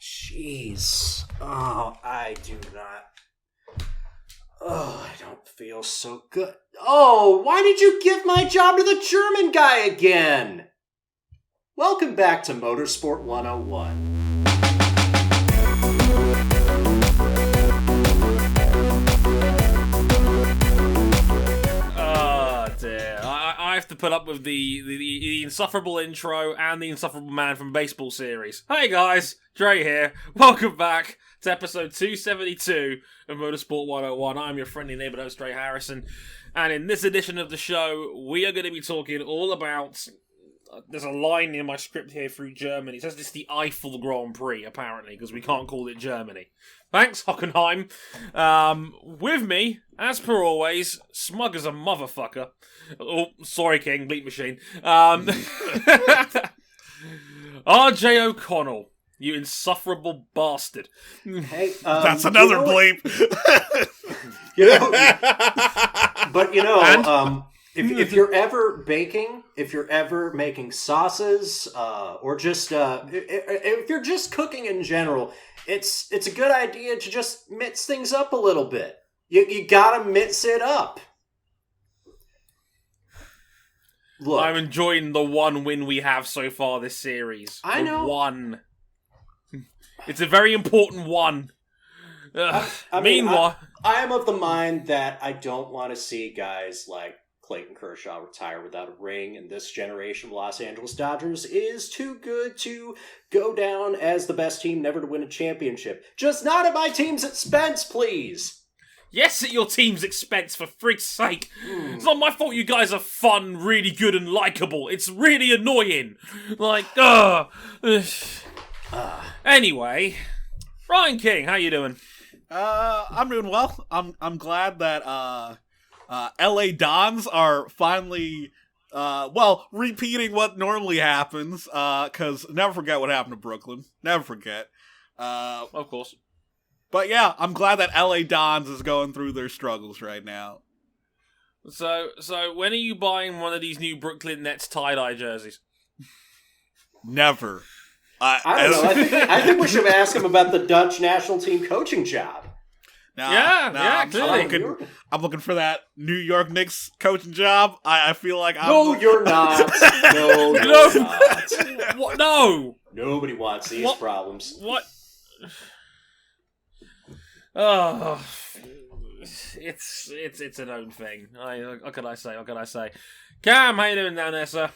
Jeez. Oh, I do not. Oh, I don't feel so good. Oh, why did you give my job to the German guy again? Welcome back to Motorsport 101. I have to put up with the insufferable intro and the insufferable man from baseball series. Hey guys, Dre here. Welcome back to episode 272 of Motorsport 101. I'm your friendly neighbour host, Dre Harrison. And in this edition of the show, we are going to be talking all about... there's a line in my script here through Germany. It says it's the Eifel Grand Prix, apparently, because we can't call it Germany. Thanks, Hockenheim. With me, as per always, smug as a motherfucker. Oh, sorry, King, bleep machine. RJ O'Connell, you insufferable bastard. Hey, that's another bleep. If you're ever baking, if you're ever making sauces, or just if you're just cooking in general, it's a good idea to just mix things up a little bit. You gotta mix it up. Look, I'm enjoying the one win we have so far this series. I know. One. It's a very important one. Meanwhile, I am of the mind that I don't want to see guys like Clayton Kershaw retire without a ring, and this generation of Los Angeles Dodgers is too good to go down as the best team never to win a championship. Just not at my team's expense, please. Yes, at your team's expense, for freak's sake. It's not my fault you guys are fun, really good and likeable. It's really annoying. Anyway, Ryan King, how you doing? I'm doing well. I'm glad that LA Dons are finally repeating what normally happens, cuz never forget what happened to Brooklyn. Never forget. Of course. But yeah, I'm glad that LA Dons is going through their struggles right now. So when are you buying one of these new Brooklyn Nets tie-dye jerseys? Never. I don't know. I think we should ask him about the Dutch national team coaching job. I'm looking for that New York Knicks coaching job. I feel like I'm... No, you're not. No, you're not. What? No. Nobody wants these problems. What? Oh, it's an own thing. What can I say? Cam, how you doing down there, sir?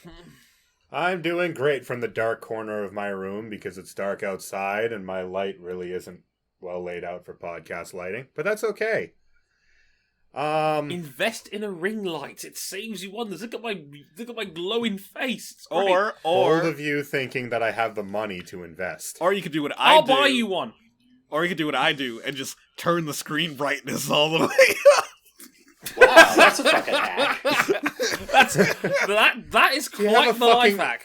I'm doing great from the dark corner of my room because it's dark outside and my light really isn't well laid out for podcast lighting, but that's okay. Invest in a ring light. It saves you wonders. Look at my glowing face. Or bold of you thinking that I have the money to invest. Or you could do what I'll buy you one. Or you could do what I do and just turn the screen brightness all the way up. Wow, that's a fucking hack. That is quite the life hack.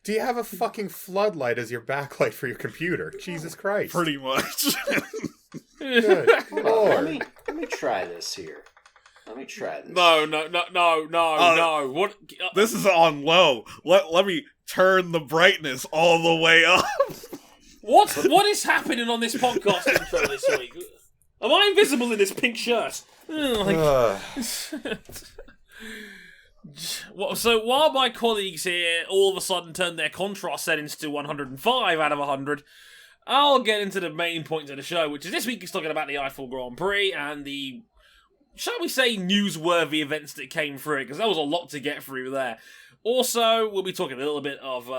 Do you have a fucking floodlight as your backlight for your computer? Jesus Christ. Pretty much. Good Lord. Let me try this here. No. What? This is on low. Let me turn the brightness all the way up. What is happening on this podcast intro this week? Am I invisible in this pink shirt? So while my colleagues here all of a sudden turn their contrast settings to 105 out of 100, I'll get into the main point of the show, which is this week is talking about the Eifel Grand Prix and the, shall we say, newsworthy events that came through it, because there was a lot to get through there. Also, we'll be talking a little bit of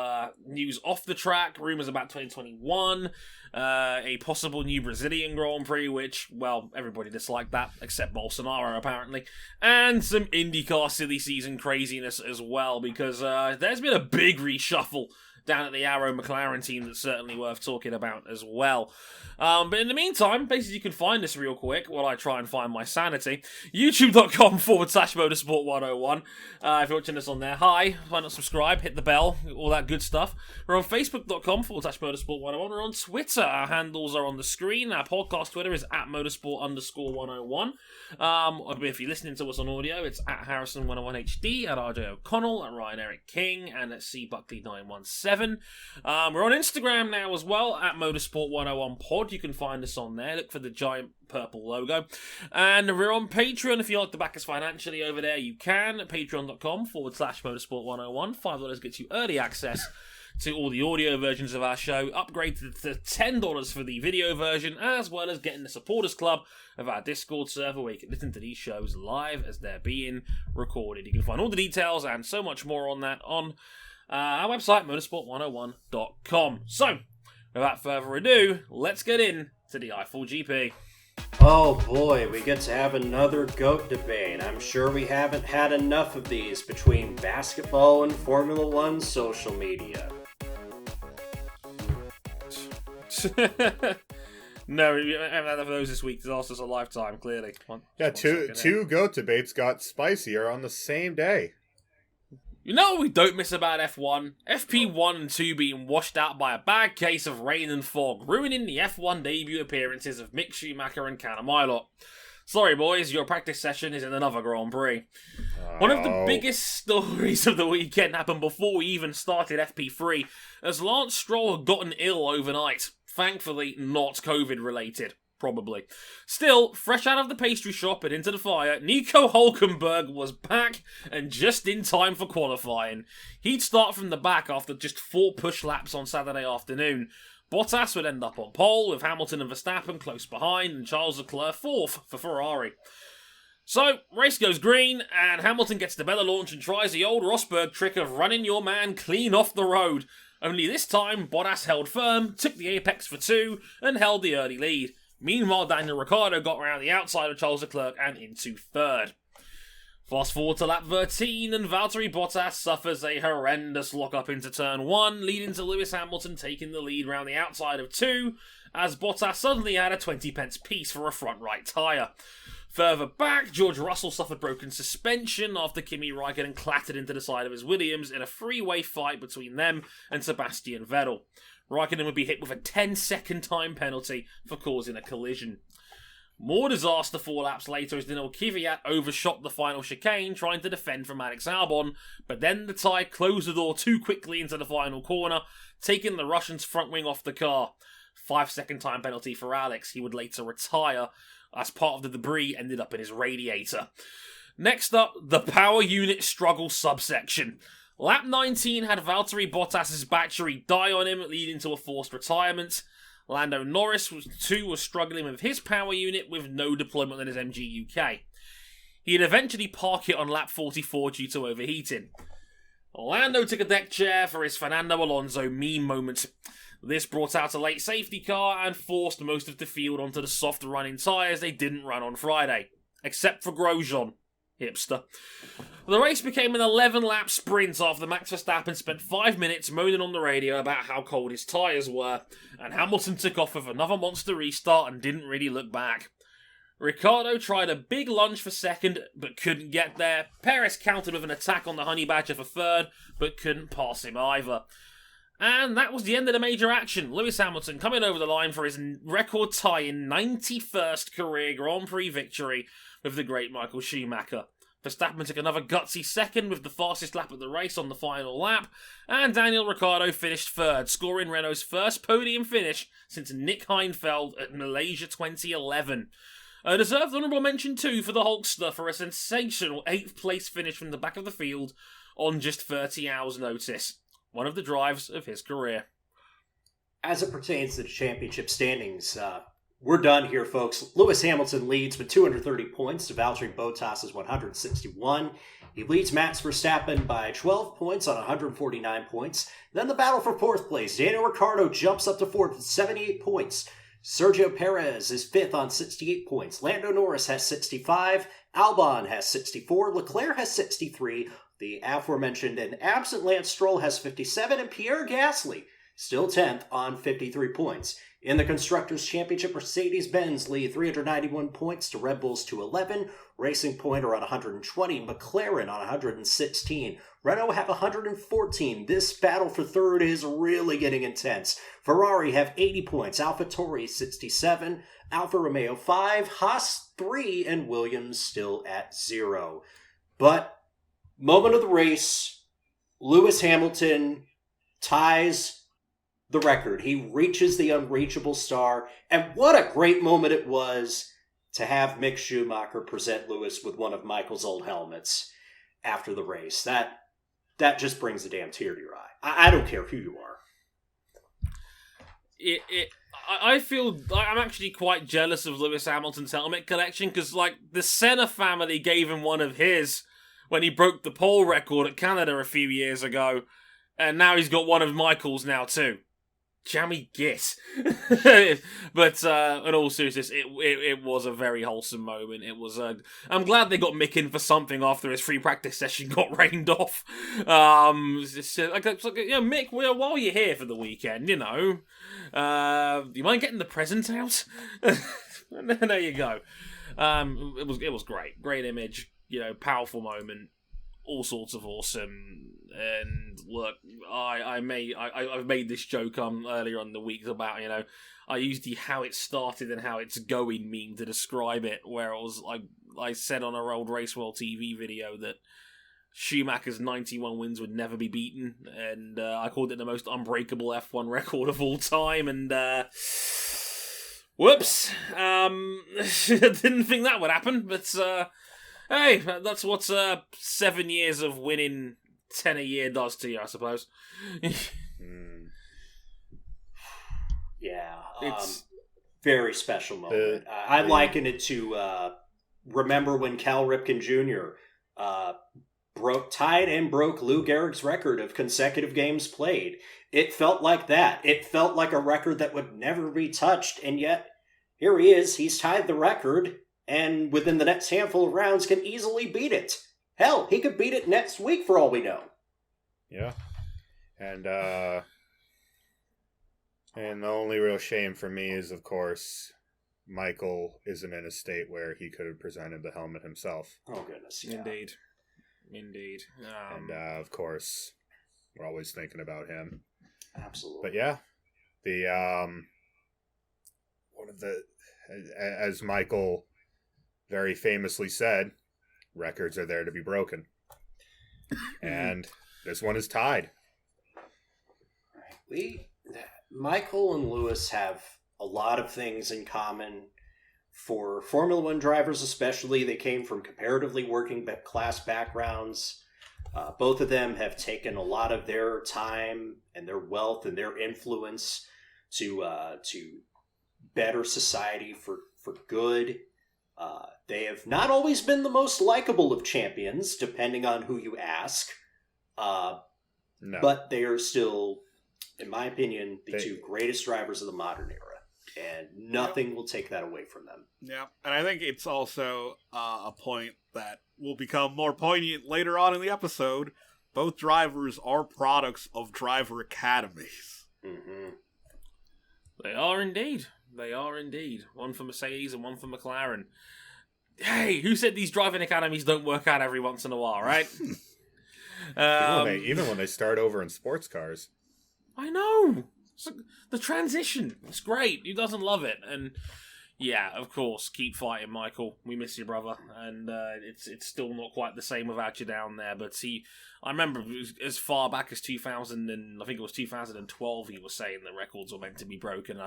news off the track, rumours about 2021, a possible new Brazilian Grand Prix, which, well, everybody disliked that, except Bolsonaro, apparently, and some IndyCar silly season craziness as well, because there's been a big reshuffle down at the Arrow McLaren team that's certainly worth talking about as well. But in the meantime, basically you can find this real quick while I try and find my sanity. YouTube.com/Motorsport101. If you're watching this on there, hi. Why not subscribe, hit the bell, all that good stuff. We're on Facebook.com/Motorsport101. We're on Twitter. Our handles are on the screen. Our podcast Twitter is @Motorsport_101. If you're listening to us on audio, it's @Harrison101HD, @RJ O'Connell, @Ryan Eric King, and @CBuckley917. 7. We're on Instagram now as well, at Motorsport101pod. You can find us on there. Look for the giant purple logo. And we're on Patreon. If you'd like to back us financially over there, you can. Patreon.com/Motorsport101. $5 gets you early access to all the audio versions of our show, upgrade to $10 for the video version, as well as getting the supporters club of our Discord server where you can listen to these shows live as they're being recorded. You can find all the details and so much more on that on our website, motorsport101.com. So, without further ado, let's get in to the Eifel GP. Oh boy, we get to have another GOAT debate. I'm sure we haven't had enough of these between basketball and Formula One social media. No, we haven't had enough of those this week. It's also a lifetime, clearly. Two GOAT debates got spicier on the same day. You know what we don't miss about F1? FP1 and 2 being washed out by a bad case of rain and fog, ruining the F1 debut appearances of Mick Schumacher and Callum Ilott. Sorry boys, your practice session is in another Grand Prix. One of the biggest stories of the weekend happened before we even started FP3, as Lance Stroll had gotten ill overnight. Thankfully, not COVID related. Probably. Still, fresh out of the pastry shop and into the fire, Nico Hulkenberg was back and just in time for qualifying. He'd start from the back after just 4 push laps on Saturday afternoon. Bottas would end up on pole, with Hamilton and Verstappen close behind, and Charles Leclerc 4th for Ferrari. So, race goes green, and Hamilton gets the Bella launch and tries the old Rosberg trick of running your man clean off the road. Only this time, Bottas held firm, took the apex for 2, and held the early lead. Meanwhile, Daniel Ricciardo got around the outside of Charles Leclerc and into 3rd. Fast forward to lap 13, and Valtteri Bottas suffers a horrendous lock-up into turn 1, leading to Lewis Hamilton taking the lead round the outside of 2, as Bottas suddenly had a 20 pence piece for a front right tyre. Further back, George Russell suffered broken suspension after Kimi Raikkonen clattered into the side of his Williams in a three-way fight between them and Sebastian Vettel. Raikkonen would be hit with a 10-second time penalty for causing a collision. More disaster 4 laps later as Daniil Kvyat overshot the final chicane trying to defend from Alex Albon, but then the tyre closed the door too quickly into the final corner, taking the Russian's front wing off the car. 5-second time penalty for Alex. He would later retire as part of the debris ended up in his radiator. Next up, the power unit struggle subsection. Lap 19 had Valtteri Bottas' battery die on him, leading to a forced retirement. Lando Norris was struggling with his power unit with no deployment on his MG UK. He'd eventually park it on lap 44 due to overheating. Lando took a deck chair for his Fernando Alonso meme moment. This brought out a late safety car and forced most of the field onto the soft running tyres they didn't run on Friday. Except for Grosjean. Hipster. The race became an 11-lap sprint after Max Verstappen spent 5 minutes moaning on the radio about how cold his tyres were, and Hamilton took off with another monster restart and didn't really look back. Ricciardo tried a big lunge for 2nd, but couldn't get there. Perez countered with an attack on the Honey Badger for 3rd, but couldn't pass him either. And that was the end of the major action. Lewis Hamilton coming over the line for his record tie-in 91st career Grand Prix victory with the great Michael Schumacher. Verstappen took another gutsy 2nd with the fastest lap of the race on the final lap, and Daniel Ricciardo finished 3rd, scoring Renault's first podium finish since Nick Heidfeld at Malaysia 2011. A deserved honourable mention too for the Hulkster for a sensational 8th place finish from the back of the field on just 30 hours notice. One of the drives of his career. As it pertains to the championship standings, we're done here, folks. Lewis Hamilton leads with 230 points to Valtteri Bottas' 161. He leads Max Verstappen by 12 points on 149 points. Then the battle for 4th place. Daniel Ricciardo jumps up to 4th with 78 points. Sergio Perez is 5th on 68 points. Lando Norris has 65. Albon has 64. Leclerc has 63. The aforementioned and absent Lance Stroll has 57. And Pierre Gasly still 10th on 53 points. In the Constructors' Championship, Mercedes-Benz lead 391 points to Red Bull's 211. Racing Point are on 120. McLaren on 116. Renault have 114. This battle for 3rd is really getting intense. Ferrari have 80 points. AlphaTauri 67. Alfa Romeo 5. Haas 3. And Williams still at 0. But moment of the race, Lewis Hamilton ties the record. He reaches the unreachable star, and what a great moment it was to have Mick Schumacher present Lewis with one of Michael's old helmets after the race. That just brings a damn tear to your eye. I don't care who you are. I feel I'm actually quite jealous of Lewis Hamilton's helmet collection, because like the Senna family gave him one of his when he broke the pole record at Canada a few years ago, and now he's got one of Michael's now too. Jammy git. But in all seriousness, it was a very wholesome moment. It was. I'm glad they got Mick in for something after his free practice session got rained off. It's like Mick, while you're here for the weekend, you mind getting the present out? There you go. It was great image. Powerful moment. All sorts of awesome. And look, I've made this joke earlier on in the week about, I used the how it started and how it's going meme to describe it, where it was like I said on our old Race World TV video that Schumacher's 91 wins would never be beaten, and I called it the most unbreakable F1 record of all time, and whoops, didn't think that would happen, but hey, that's what 7 years of winning 10 a year does to you, I suppose. Yeah, it's very special moment. I liken it to remember when Cal Ripken Jr. Tied and broke Lou Gehrig's record of consecutive games played. It felt like that. It felt like a record that would never be touched, and yet here he is. He's tied the record, and within the next handful of rounds can easily beat it. Hell, he could beat it next week for all we know. Yeah. And the only real shame for me is, of course, Michael isn't in a state where he could have presented the helmet himself. Oh, goodness. Yeah. Indeed. And, of course, we're always thinking about him. Absolutely. But, yeah, as Michael very famously said, records are there to be broken. And this one is tied. Michael and Lewis have a lot of things in common. For Formula One drivers especially, they came from comparatively working class backgrounds. Both of them have taken a lot of their time and their wealth and their influence to better society for good. They have not always been the most likable of champions, depending on who you ask. No. But they are still, in my opinion, the two greatest drivers of the modern era. And nothing will take that away from them. Yeah, and I think it's also a point that will become more poignant later on in the episode. Both drivers are products of driver academies. Mm-hmm. They are indeed. One for Mercedes and one for McLaren. Hey, who said these driving academies don't work out every once in a while, right? Even when they start over in sports cars. I know. It's like the transition. It's great. Who doesn't love it? And yeah, of course, keep fighting, Michael. We miss you, brother. And it's still not quite the same without you down there. But I remember as far back as 2000 and I think it was 2012, he was saying that records were meant to be broken.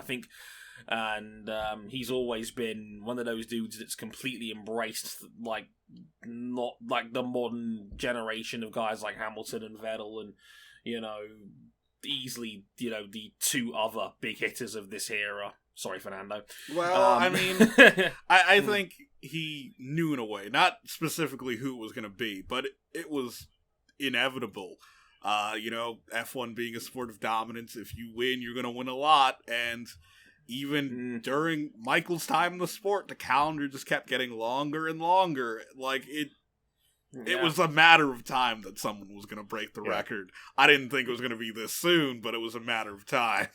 And he's always been one of those dudes that's completely embraced, like, not like the modern generation of guys like Hamilton and Vettel and, easily, the two other big hitters of this era. Sorry, Fernando. Well, I mean, I think he knew in a way, not specifically who it was going to be, but it was inevitable. F1 being a sport of dominance, if you win, you're going to win a lot, and even during Michael's time in the sport, the calendar just kept getting longer and longer. Like, it was a matter of time that someone was going to break the record. I didn't think it was going to be this soon, but it was a matter of time.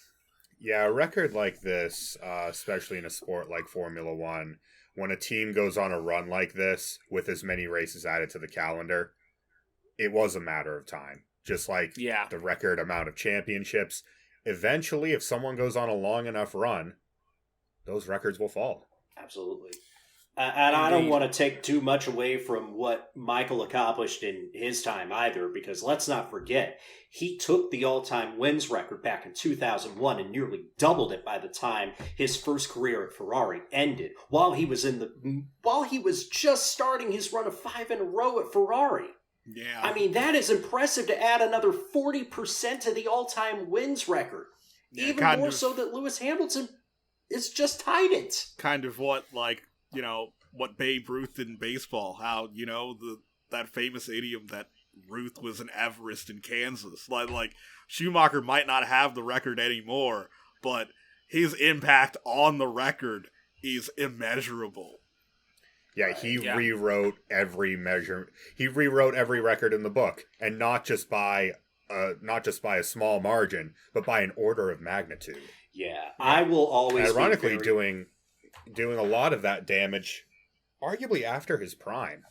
Yeah, a record like this, especially in a sport like Formula One, when a team goes on a run like this with as many races added to the calendar, it was a matter of time. Just like the record amount of championships. Eventually, if someone goes on a long enough run, those records will fall. Absolutely. And I don't Indeed. want to take too much away from what Michael accomplished in his time either, because let's not forget, he took the all-time wins record back in 2001 and nearly doubled it by the time his first career at Ferrari ended, while he was just starting his run of 5 in a row at Ferrari. Yeah. I mean, that is impressive to add another 40% to the all-time wins record. Yeah, Even more so that Lewis Hamilton is just tied it. Kind of what, like, what Babe Ruth did in baseball. How, that famous idiom that Ruth was an Everest in Kansas. Like Schumacher might not have the record anymore, but his impact on the record is immeasurable. Yeah, he rewrote every measure. He rewrote every record in the book, and not just by a small margin, but by an order of magnitude. Yeah, I will always. Ironically, doing a lot of that damage, arguably after his prime,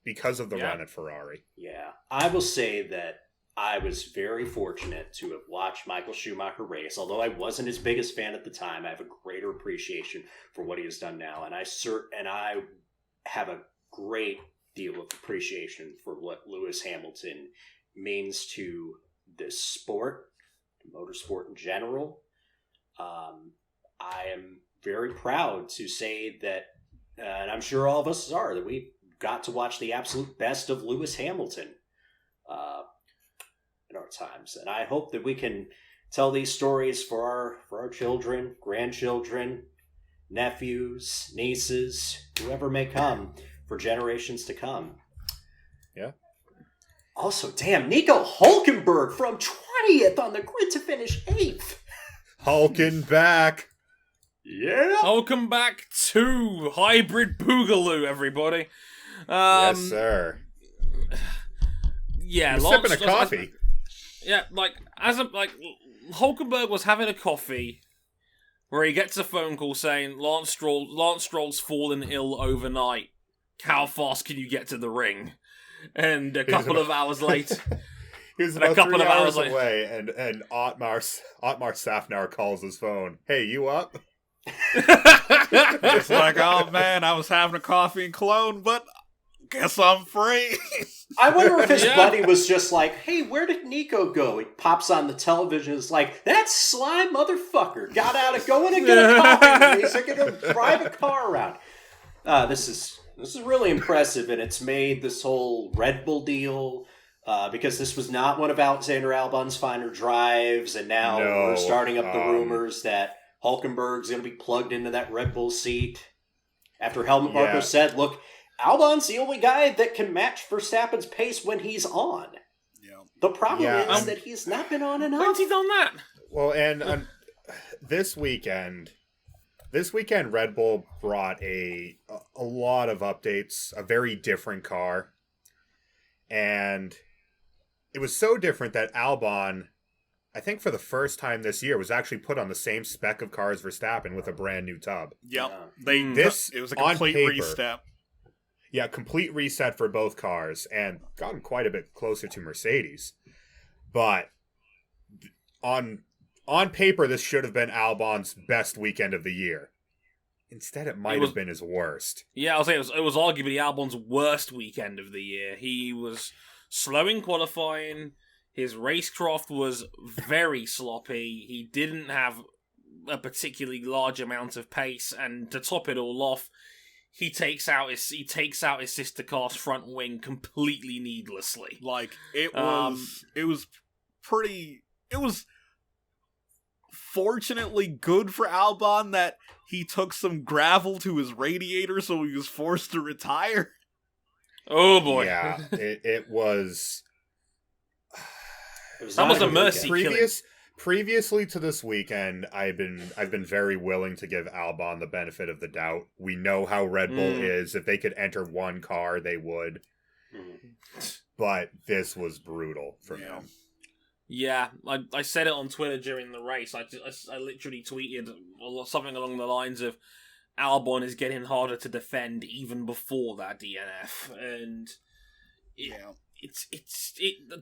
because of the run at Ferrari. Yeah, I will say that I was very fortunate to have watched Michael Schumacher race. Although I wasn't his biggest fan at the time, I have a greater appreciation for what he has done now, and I have a great deal of appreciation for what Lewis Hamilton means to this sport, motorsport in general. I am very proud to say that, and I'm sure all of us are, that we got to watch the absolute best of Lewis Hamilton in our times. And I hope that we can tell these stories for our children, grandchildren, nephews, nieces, whoever may come, for generations to come. Yeah. Also, damn, Nico Hulkenberg from 20th on the grid to finish 8th. Hulking back. Yeah. Welcome back to Hybrid Boogaloo, everybody. Yes, sir. Yeah, You're sipping a coffee. Hulkenberg was having a coffee where he gets a phone call saying Lance Stroll's fallen ill overnight. How fast can you get to the ring? And a couple of hours later, he was about 3 hours away, and Otmar Safnauer calls his phone. Hey, you up? It's like, oh man, I was having a coffee in Cologne, but guess I'm free. I wonder if his buddy was just like, hey, where did Nico go? He pops on the television, is like, that sly motherfucker got out of going to get a coffee. He's going to drive a car around. This is really impressive, and it's made this whole Red Bull deal, because this was not one of Alexander Albon's finer drives, and now we're starting up the rumors that Hulkenberg's going to be plugged into that Red Bull seat. After Helmut Marko said, look, Albon's the only guy that can match Verstappen's pace when he's on. Yeah. The problem is that he's not been on enough. When's he done that? Well, and this weekend, Red Bull brought a lot of updates, a very different car. And it was so different that Albon, I think for the first time this year, was actually put on the same spec of car as Verstappen with a brand new tub. Yep. It was a complete reset. Yeah, complete reset for both cars, and gotten quite a bit closer to Mercedes. But on paper, this should have been Albon's best weekend of the year. Instead, it might have been his worst. Yeah, I'll say it was arguably Albon's worst weekend of the year. He was slow in qualifying. His racecraft was very sloppy. He didn't have a particularly large amount of pace, and to top it all off, he takes out his sister car's front wing completely needlessly. Like it was fortunately good for Albon that he took some gravel to his radiator, so he was forced to retire. Oh boy! Yeah, it was. It was almost a mercy killing. Previously to this weekend, I've been very willing to give Albon the benefit of the doubt. We know how Red Bull is. If they could enter one car, they would. But this was brutal for him. Yeah, I said it on Twitter during the race. I literally tweeted something along the lines of Albon is getting harder to defend even before that DNF, and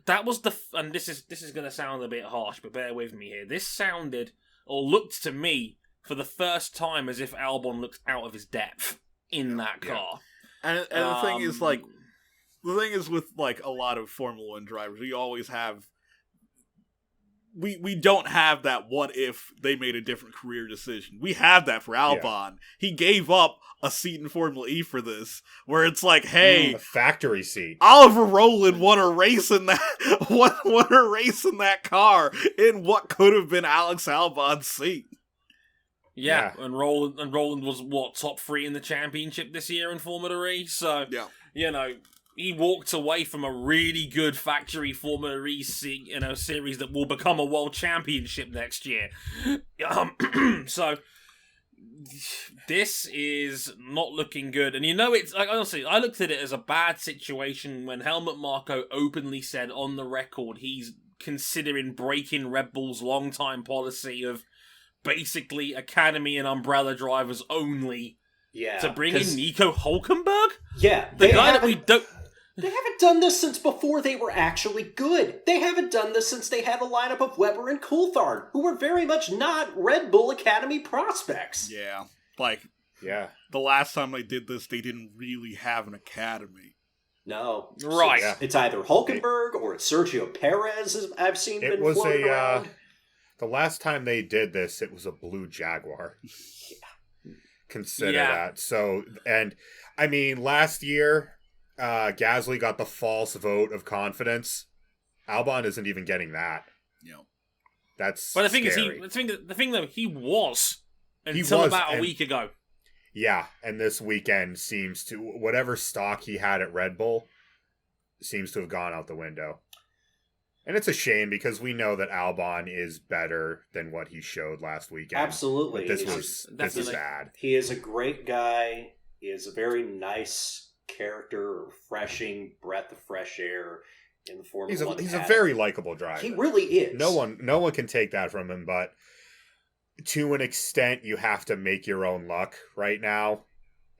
that was and this is going to sound a bit harsh, but bear with me here. This sounded or looked to me for the first time as if Albon looked out of his depth. in that car. And the thing is, like, the thing is with, like, a lot of Formula 1 drivers, we always have... We don't have that what if they made a different career decision. We have that for Albon. Yeah. He gave up a seat in Formula E for this, where it's like, hey... a factory seat. Oliver Rowland won a race in that won a race in that car in what could have been Alex Albon's seat. Yeah, and Rowland was, what, top 3 in the championship this year in Formula E? So, you know, he walked away from a really good factory Formula E series that will become a world championship next year. So, this is not looking good. And you know, it's, like, honestly, I looked at it as a bad situation when Helmut Marko openly said on the record he's considering breaking Red Bull's long-time policy of basically academy and umbrella drivers only. Yeah, to bring in Nico Hulkenberg? Yeah, the guy that we don't... They haven't done this since before they were actually good. They haven't done this since they had a lineup of Webber and Coulthard, who were very much not Red Bull Academy prospects. Yeah, like, the last time they did this, they didn't really have an academy. No. Right. So it's either Hulkenberg or it's Sergio Perez, as I've seen been floating around. The last time they did this, it was a blue Jaguar. Consider that. So, and, I mean, last year... Gasly got the false vote of confidence. Albon isn't even getting that. That's but the thing scary. is, the thing though, he was until about a week ago. Yeah, and this weekend seems to, whatever stock he had at Red Bull seems to have gone out the window. And it's a shame because we know that Albon is better than what he showed last weekend. Absolutely. But this is bad. He is a great guy. He is a very nice character, refreshing breath of fresh air in the Formula 1. He's a very likable driver. He really is. No one can take that from him, but to an extent, you have to make your own luck right now,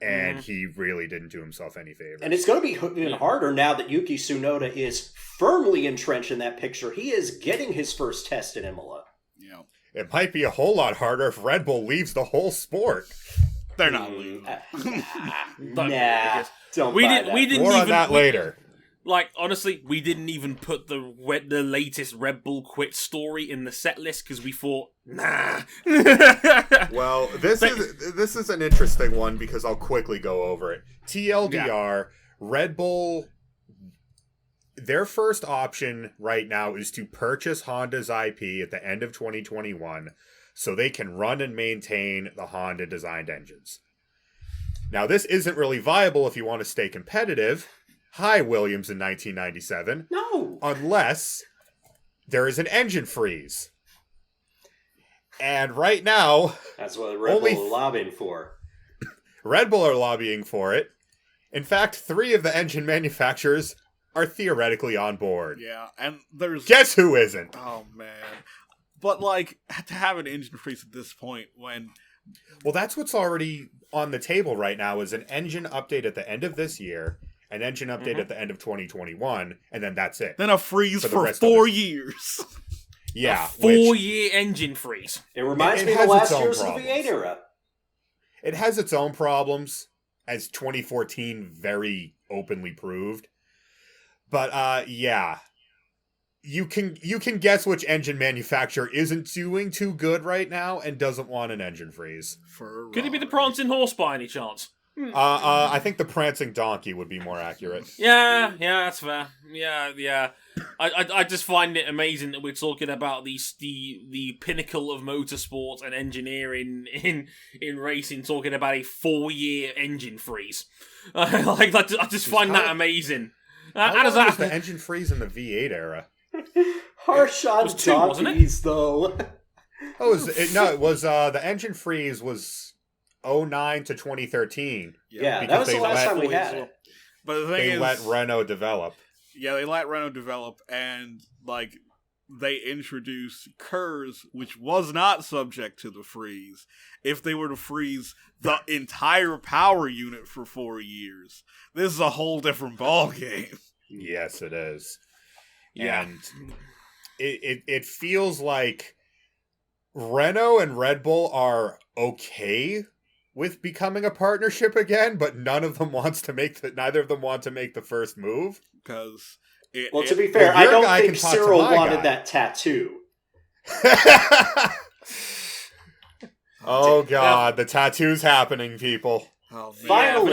and he really didn't do himself any favors. And it's going to be even harder now that Yuki Tsunoda is firmly entrenched in that picture. He is getting his first test at Imola. Yeah, it might be a whole lot harder if Red Bull leaves the whole sport. They're not leaving. Nah. We didn't More even on that later. Like, honestly, we didn't even put the latest Red Bull quit story in the set list because we thought, nah. Well, this is an interesting one because I'll quickly go over it. TLDR, Red Bull, their first option right now is to purchase Honda's IP at the end of 2021 so they can run and maintain the Honda designed engines. Now, this isn't really viable if you want to stay competitive. Hi, Williams in 1997. No. Unless there is an engine freeze. And right now... That's what Red Bull are lobbying for. Red Bull are lobbying for it. In fact, 3 of the engine manufacturers are theoretically on board. Yeah, and there's... Guess who isn't? Oh, man. But, like, to have an engine freeze at this point when... Well, that's what's already on the table right now is an engine update at the end of this year, an engine update at the end of 2021, and then that's it. Then a freeze for 4 years. Yeah. A 4-year engine freeze. It reminds me of the last years of the V8 era. It has its own problems, as 2014 very openly proved. But, yeah. You can guess which engine manufacturer isn't doing too good right now and doesn't want an engine freeze. Could it be the prancing horse by any chance? I think the prancing donkey would be more accurate. Yeah, that's fair. Yeah. I just find it amazing that we're talking about the pinnacle of motorsport and engineering in racing, talking about a 4-year engine freeze. I just find that amazing. How long was the engine freeze in the V8 era? Harsh on donkeys, though. The engine freeze was 2009 to 2013. Yeah, that was the last time we had it. But the thing they let Renault develop. Yeah, they let Renault develop, and like they introduced KERS, which was not subject to the freeze. If they were to freeze the entire power unit for 4 years, this is a whole different ballgame. Yes, it is. Yeah. And it feels like Renault and Red Bull are okay with becoming a partnership again, but neither of them want to make the first move. Because well, to be fair, I don't think Cyril wanted that tattoo. Oh God, the tattoo's happening, people. Oh, man. Finally.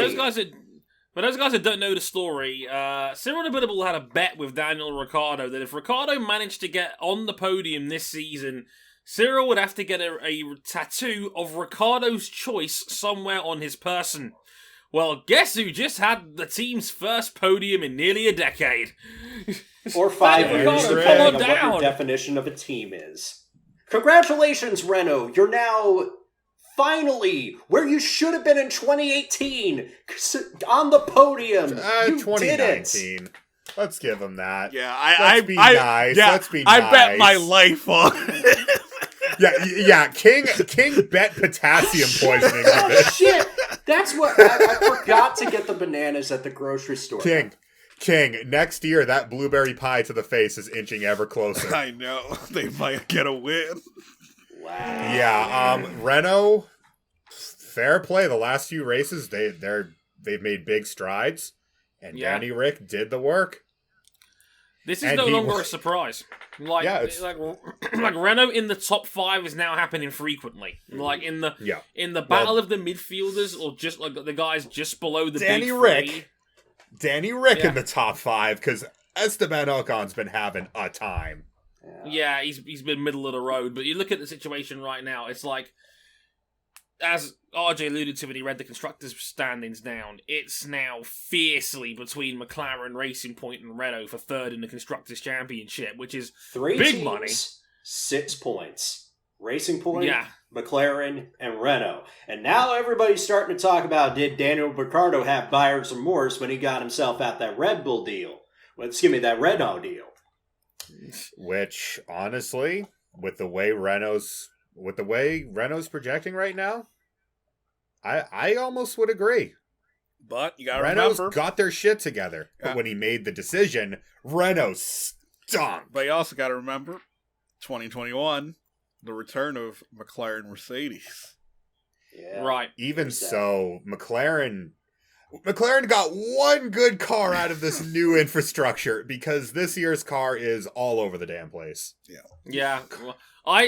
For those guys that don't know the story, Cyril Abitable had a bet with Daniel Ricciardo that if Ricciardo managed to get on the podium this season, Cyril would have to get a tattoo of Ricciardo's choice somewhere on his person. Well, guess who just had the team's first podium in nearly a decade? Or 5 years, Ricciardo, depending come on on what down. your definition of a team is. Congratulations, Renault. You're now finally where you should have been in 2018, on the podium. You 2019. did it. Let's give him that. Yeah, Let's be nice. Yeah, Let's be I nice. bet my life on it. Yeah. King bet potassium poisoning on Oh, this. shit. That's what I forgot to get the bananas at the grocery store. King, next year that blueberry pie to the face is inching ever closer. I know. They might get a win. Wow. Yeah, Renault, fair play. The last few races, they've made big strides, and Danny Rick did the work. This is no longer a surprise. Like Renault in the top 5 is now happening frequently. Like in the battle of the midfielders, or just like the guys just below the Danny big Rick. three. Danny Rick in the top 5 because Esteban Ocon's been having a time. Yeah, he's been middle of the road. But you look at the situation right now, it's like, as RJ alluded to when he read the constructors' standings down, it's now fiercely between McLaren, Racing Point, and Renault for third in the constructors' championship, which is 3 big teams, money. 6 points. Racing Point, Yeah. McLaren, and Renault. And now everybody's starting to talk about, did Daniel Ricciardo have buyer's remorse when he got himself out that Red Bull deal? Well, excuse me, that Renault deal. Which, honestly, with the way Renault's projecting right now, I almost would agree. But you gotta Renault's remember, got their shit together. Yeah. But when he made the decision, Renault stunk. but you also gotta remember, 2021, the return of McLaren Mercedes. Yeah. right. Even so, McLaren got one good car out of this new infrastructure because this year's car is all over the damn place. Yeah. Well,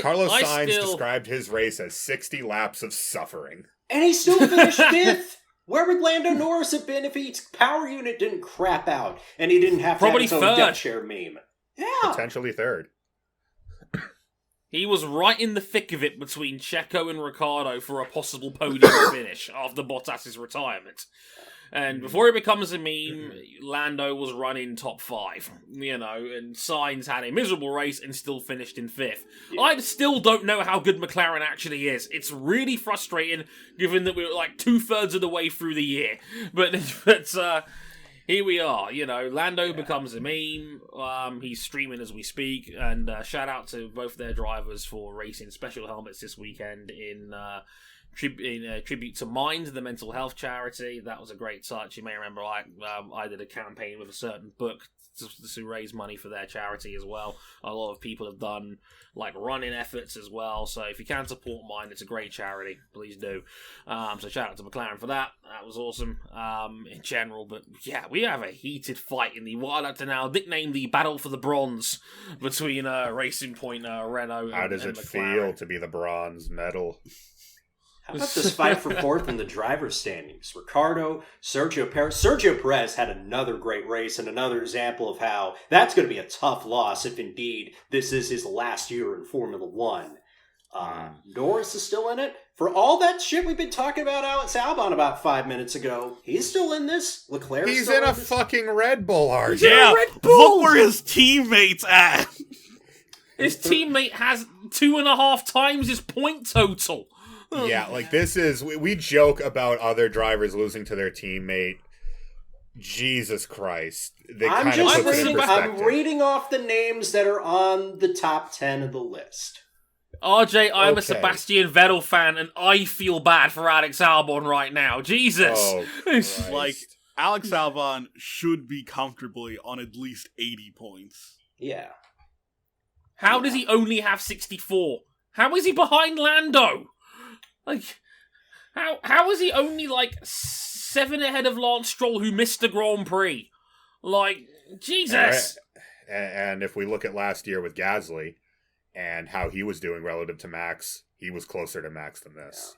Carlos I Sainz still... described his race as 60 laps of suffering. And he still finished 5th. Where would Lando Norris have been if his power unit didn't crap out and he didn't have to Probably have his own third. deck share meme? Yeah. Potentially third. He was right in the thick of it between Checo and Ricciardo for a possible podium finish after Bottas' retirement. And before it becomes a meme, Lando was running top 5, and Sainz had a miserable race and still finished in 5th. Yeah. I still don't know how good McLaren actually is. It's really frustrating, given that we're like 2/3 of the way through the year. But here we are, Lando becomes a meme. He's streaming as we speak, and shout out to both their drivers for racing special helmets this weekend in tribute to Mind, the mental health charity. That was a great touch. You may remember I did a campaign with a certain book to raise money for their charity as well. A lot of people have done like running efforts as well, so if you can support Mind, it's a great charity, please do. So shout out to McLaren for that. That was awesome in general. But yeah, we have a heated fight in the what I like to now nickname the battle for the bronze between Racing Point, Renault. How does it McLaren. feel to be the bronze medal? How about this fight for 4th in the driver's standings? Ricardo, Sergio Perez. Sergio Perez had another great race and another example of how that's going to be a tough loss if indeed this is his last year in Formula One. Norris is still in it. For all that shit we've been talking about Alex Albon about 5 minutes ago, he's still in this. Leclerc. He's still in a this. fucking Red Bull, RJ. Yeah, Red Bull! look where his teammates at. His teammate has 2.5 times his point total. Yeah, like this is, we joke about other drivers losing to their teammate. Jesus Christ. They I'm kind of just put it in reading. I'm perspective. reading off the names that are on the top 10 of the list. RJ, I'm a Okay. Sebastian Vettel fan, and I feel bad for Alex Albon right now. Jesus. Oh, Christ. Like, Alex Albon should be comfortably on at least 80 points. Yeah. How does he only have 64? How is he behind Lando? Like, How is he only like 7 ahead of Lance Stroll, who missed the Grand Prix? Like, Jesus. And if we look at last year with Gasly and how he was doing relative to Max, he was closer to Max than this.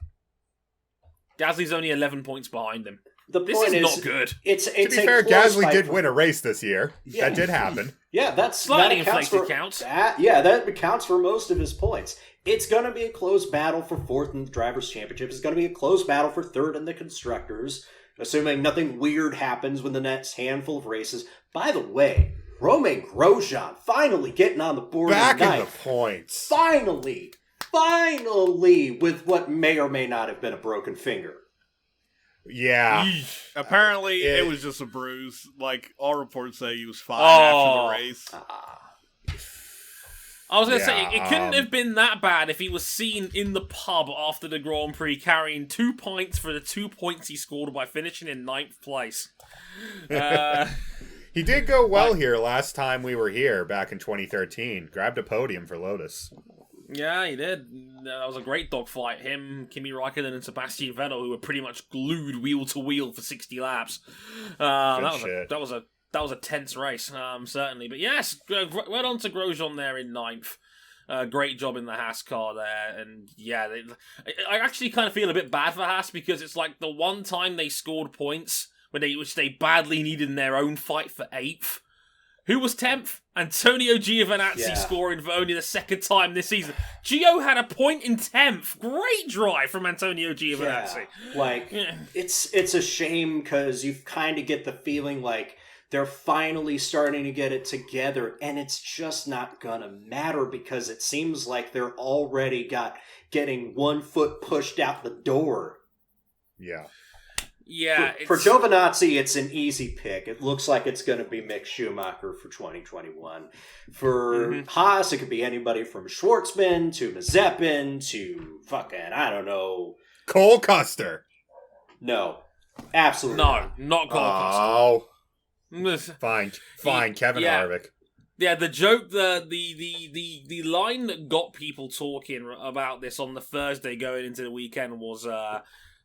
Gasly's only 11 points behind him. This is not good. It's to be fair, Gasly did win a race this year. Yeah. That did happen. Yeah, that's slightly inflated counts. That accounts for most of his points. It's going to be a close battle for 4th in the Drivers' Championship. It's going to be a close battle for 3rd in the Constructors, assuming nothing weird happens with the next handful of races. By the way, Romain Grosjean finally getting on the board. Back in the points. Finally, with what may or may not have been a broken finger. Yeah. Apparently, it was just a bruise. Like, all reports say he was fine after the race. I was going to say, it couldn't have been that bad if he was seen in the pub after the Grand Prix carrying 2 points for the 2 points he scored by finishing in 9th place. He did go well here last time we were here, back in 2013. Grabbed a podium for Lotus. Yeah, he did. That was a great dogfight. Him, Kimi Räikkönen, and Sebastian Vettel, who were pretty much glued wheel to wheel for 60 laps. That was a tense race, certainly. But yes, well on to Grosjean there in 9th. Great job in the Haas car there, and yeah, I actually kind of feel a bit bad for Haas because it's like the one time they scored points which they badly needed in their own fight for 8th. Who was 10th? Antonio Giovinazzi scoring for only the 2nd time this season. Gio had a point in 10th. Great drive from Antonio Giovinazzi. Yeah. It's a shame because you kind of get the feeling like they're finally starting to get it together, and it's just not gonna matter because it seems like they're already getting 1 foot pushed out the door. Yeah. Yeah. For Giovinazzi, it's an easy pick. It looks like it's going to be Mick Schumacher for 2021. For Haas, it could be anybody from Schwartzman to Mazepin to fucking, I don't know. Cole Custer. No. Absolutely not Cole Custer. Fine, Kevin Harvick. Yeah, the joke, the line that got people talking about this on the Thursday going into the weekend was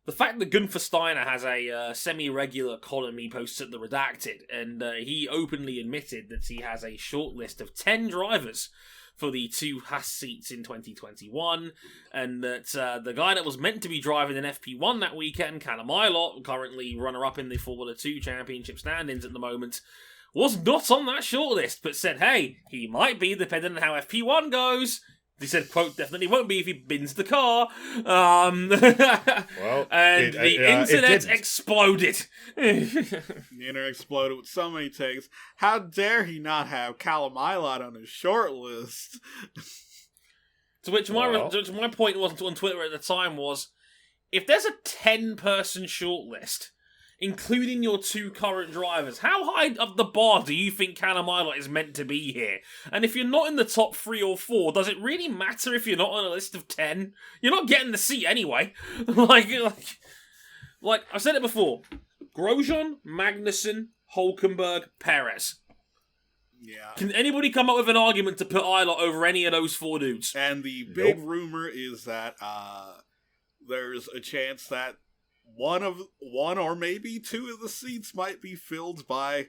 the fact that Gunther Steiner has a semi-regular column he posts at The Redacted, and he openly admitted that he has a short list of 10 drivers for the 2 Haas seats in 2021, and that the guy that was meant to be driving an FP1 that weekend, Callum Ilott, currently runner-up in the Formula 2 Championship standings at the moment, was not on that shortlist, but said, hey, he might be depending on how FP1 goes. He said, quote, definitely won't be if he bins the car. And the internet exploded. The internet exploded with so many takes. How dare he not have Callum Ilott on his short list? To which my point was on Twitter at the time was, if there's a 10-person shortlist, including your 2 current drivers, how high up the bar do you think Callum Ilott is meant to be here? And if you're not in the top 3 or 4, does it really matter if you're not on a list of 10? You're not getting the seat anyway. like I said it before. Grosjean, Magnussen, Hulkenberg, Perez. Yeah. Can anybody come up with an argument to put Ilott over any of those 4 dudes? And the big rumor is that there's a chance that one or maybe 2 of the seats might be filled by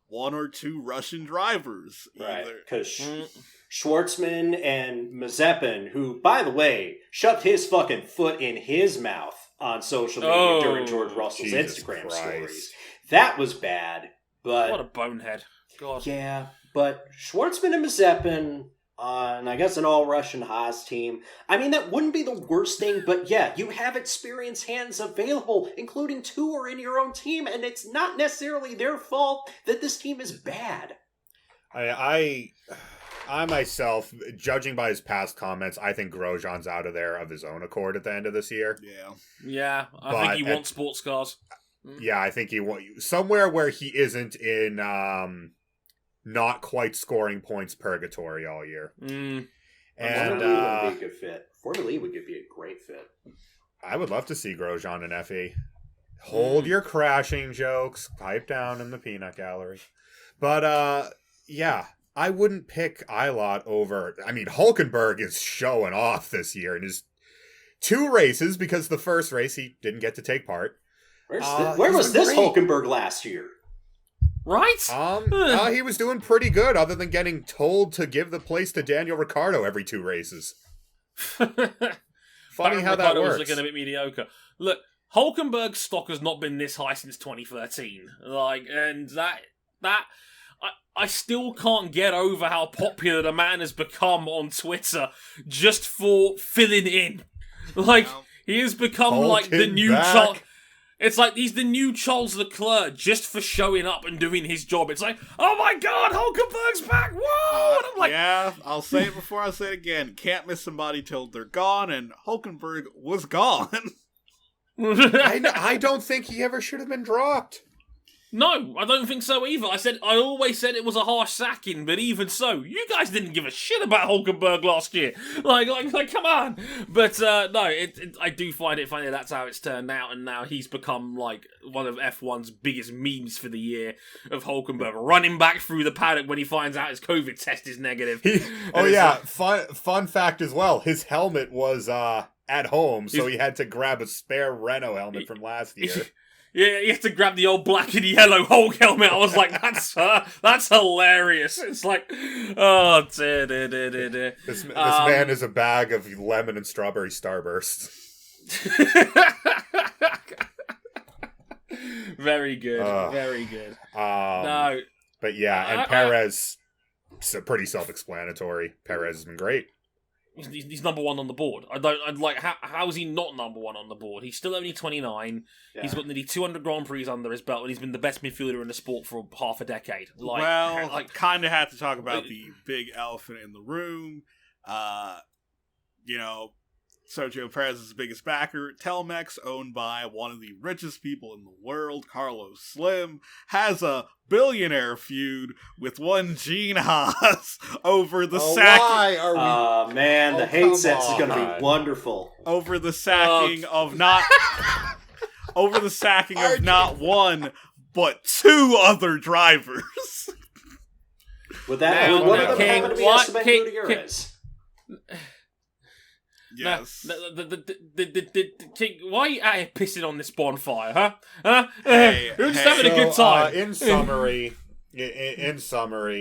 1 or 2 Russian drivers. Right, because Schwartzman and Mazepin, who, by the way, shoved his fucking foot in his mouth on social media during George Russell's Instagram stories. That was bad, but... What a bonehead. God. Yeah, but Schwartzman and Mazepin on, I guess, an all-Russian Haas team. I mean, that wouldn't be the worst thing, but yeah, you have experienced hands available, including 2 are in your own team, and it's not necessarily their fault that this team is bad. I myself, judging by his past comments, I think Grosjean's out of there of his own accord at the end of this year. Yeah, I think he wants sports cars. Yeah, I think he wants somewhere where he isn't in not quite scoring points purgatory all year. And Formula E would be a good fit. Formula E would be a great fit. I would love to see Grosjean in FE. Hold your crashing jokes. Pipe down in the peanut gallery. But, yeah, I wouldn't pick Ilott over... I mean, Hulkenberg is showing off this year in his 2 races because the first race he didn't get to take part. Where was this great. Hulkenberg last year? Right? He was doing pretty good, other than getting told to give the place to Daniel Ricciardo every 2 races. Funny how that works. Was looking a bit mediocre. Look, Hulkenberg's stock has not been this high since 2013. I still can't get over how popular the man has become on Twitter just for filling in. Like, he has become like the new Charles. It's like he's the new Charles Leclerc just for showing up and doing his job. It's like, oh my god, Hulkenberg's back! Whoa! And I'm like, yeah, I'll say it before I say it again. Can't miss somebody till they're gone, and Hulkenberg was gone. I don't think he ever should have been dropped. No, I don't think so either. I always said it was a harsh sacking, but even so, you guys didn't give a shit about Hulkenberg last year. Like, come on. But no, I do find it funny that's how it's turned out, and now he's become like one of F1's biggest memes for the year of Hulkenberg running back through the paddock when he finds out his COVID test is negative. Fun fact as well. His helmet was at home, so he had to grab a spare Renault helmet from last year. Yeah, you have to grab the old black and yellow Hulk helmet. I was like, that's hilarious. It's like, oh, dear. This man is a bag of lemon and strawberry Starbursts. Very good, very good. No, but yeah, and Perez, pretty self-explanatory. Perez has been great. He's number 1 on the board. I'd like, how is he not number 1 on the board? He's still only 29. Yeah. He's got nearly 200 Grand Prix under his belt, and he's been the best midfielder in the sport for half a decade. Kind of had to talk about the big elephant in the room. Sergio Perez's biggest backer, Telmex, owned by one of the richest people in the world, Carlos Slim, has a billionaire feud with one Gene Haas over the sacking. The hate sets is going to be wonderful. Over the sacking of not one but 2 other drivers. With that, one of them happened to be Esteban Gutierrez. Yes. Why are you out here pissing on this bonfire, huh? We're just having a good time. In summary,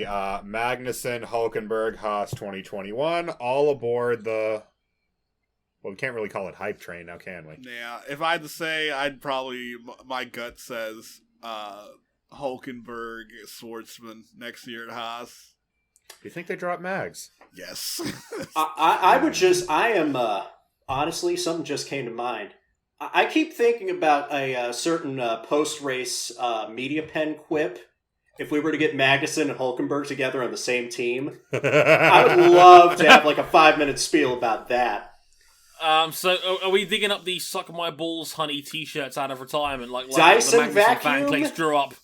Magnussen, Hulkenberg, Haas 2021, all aboard the... Well, we can't really call it hype train now, can we? Yeah, if I had to say, my gut says Hulkenberg, Schwartzman next year at Haas. You think they drop Mags? Yes. Honestly, something just came to mind. I keep thinking about a certain post-race media pen quip. If we were to get Magnussen and Hulkenberg together on the same team, I would love to have like a 5-minute spiel about that. So are we digging up the "Suck My Balls, Honey" t-shirts out of retirement, like Dyson the Magnussen vacuum fan cliques drew up?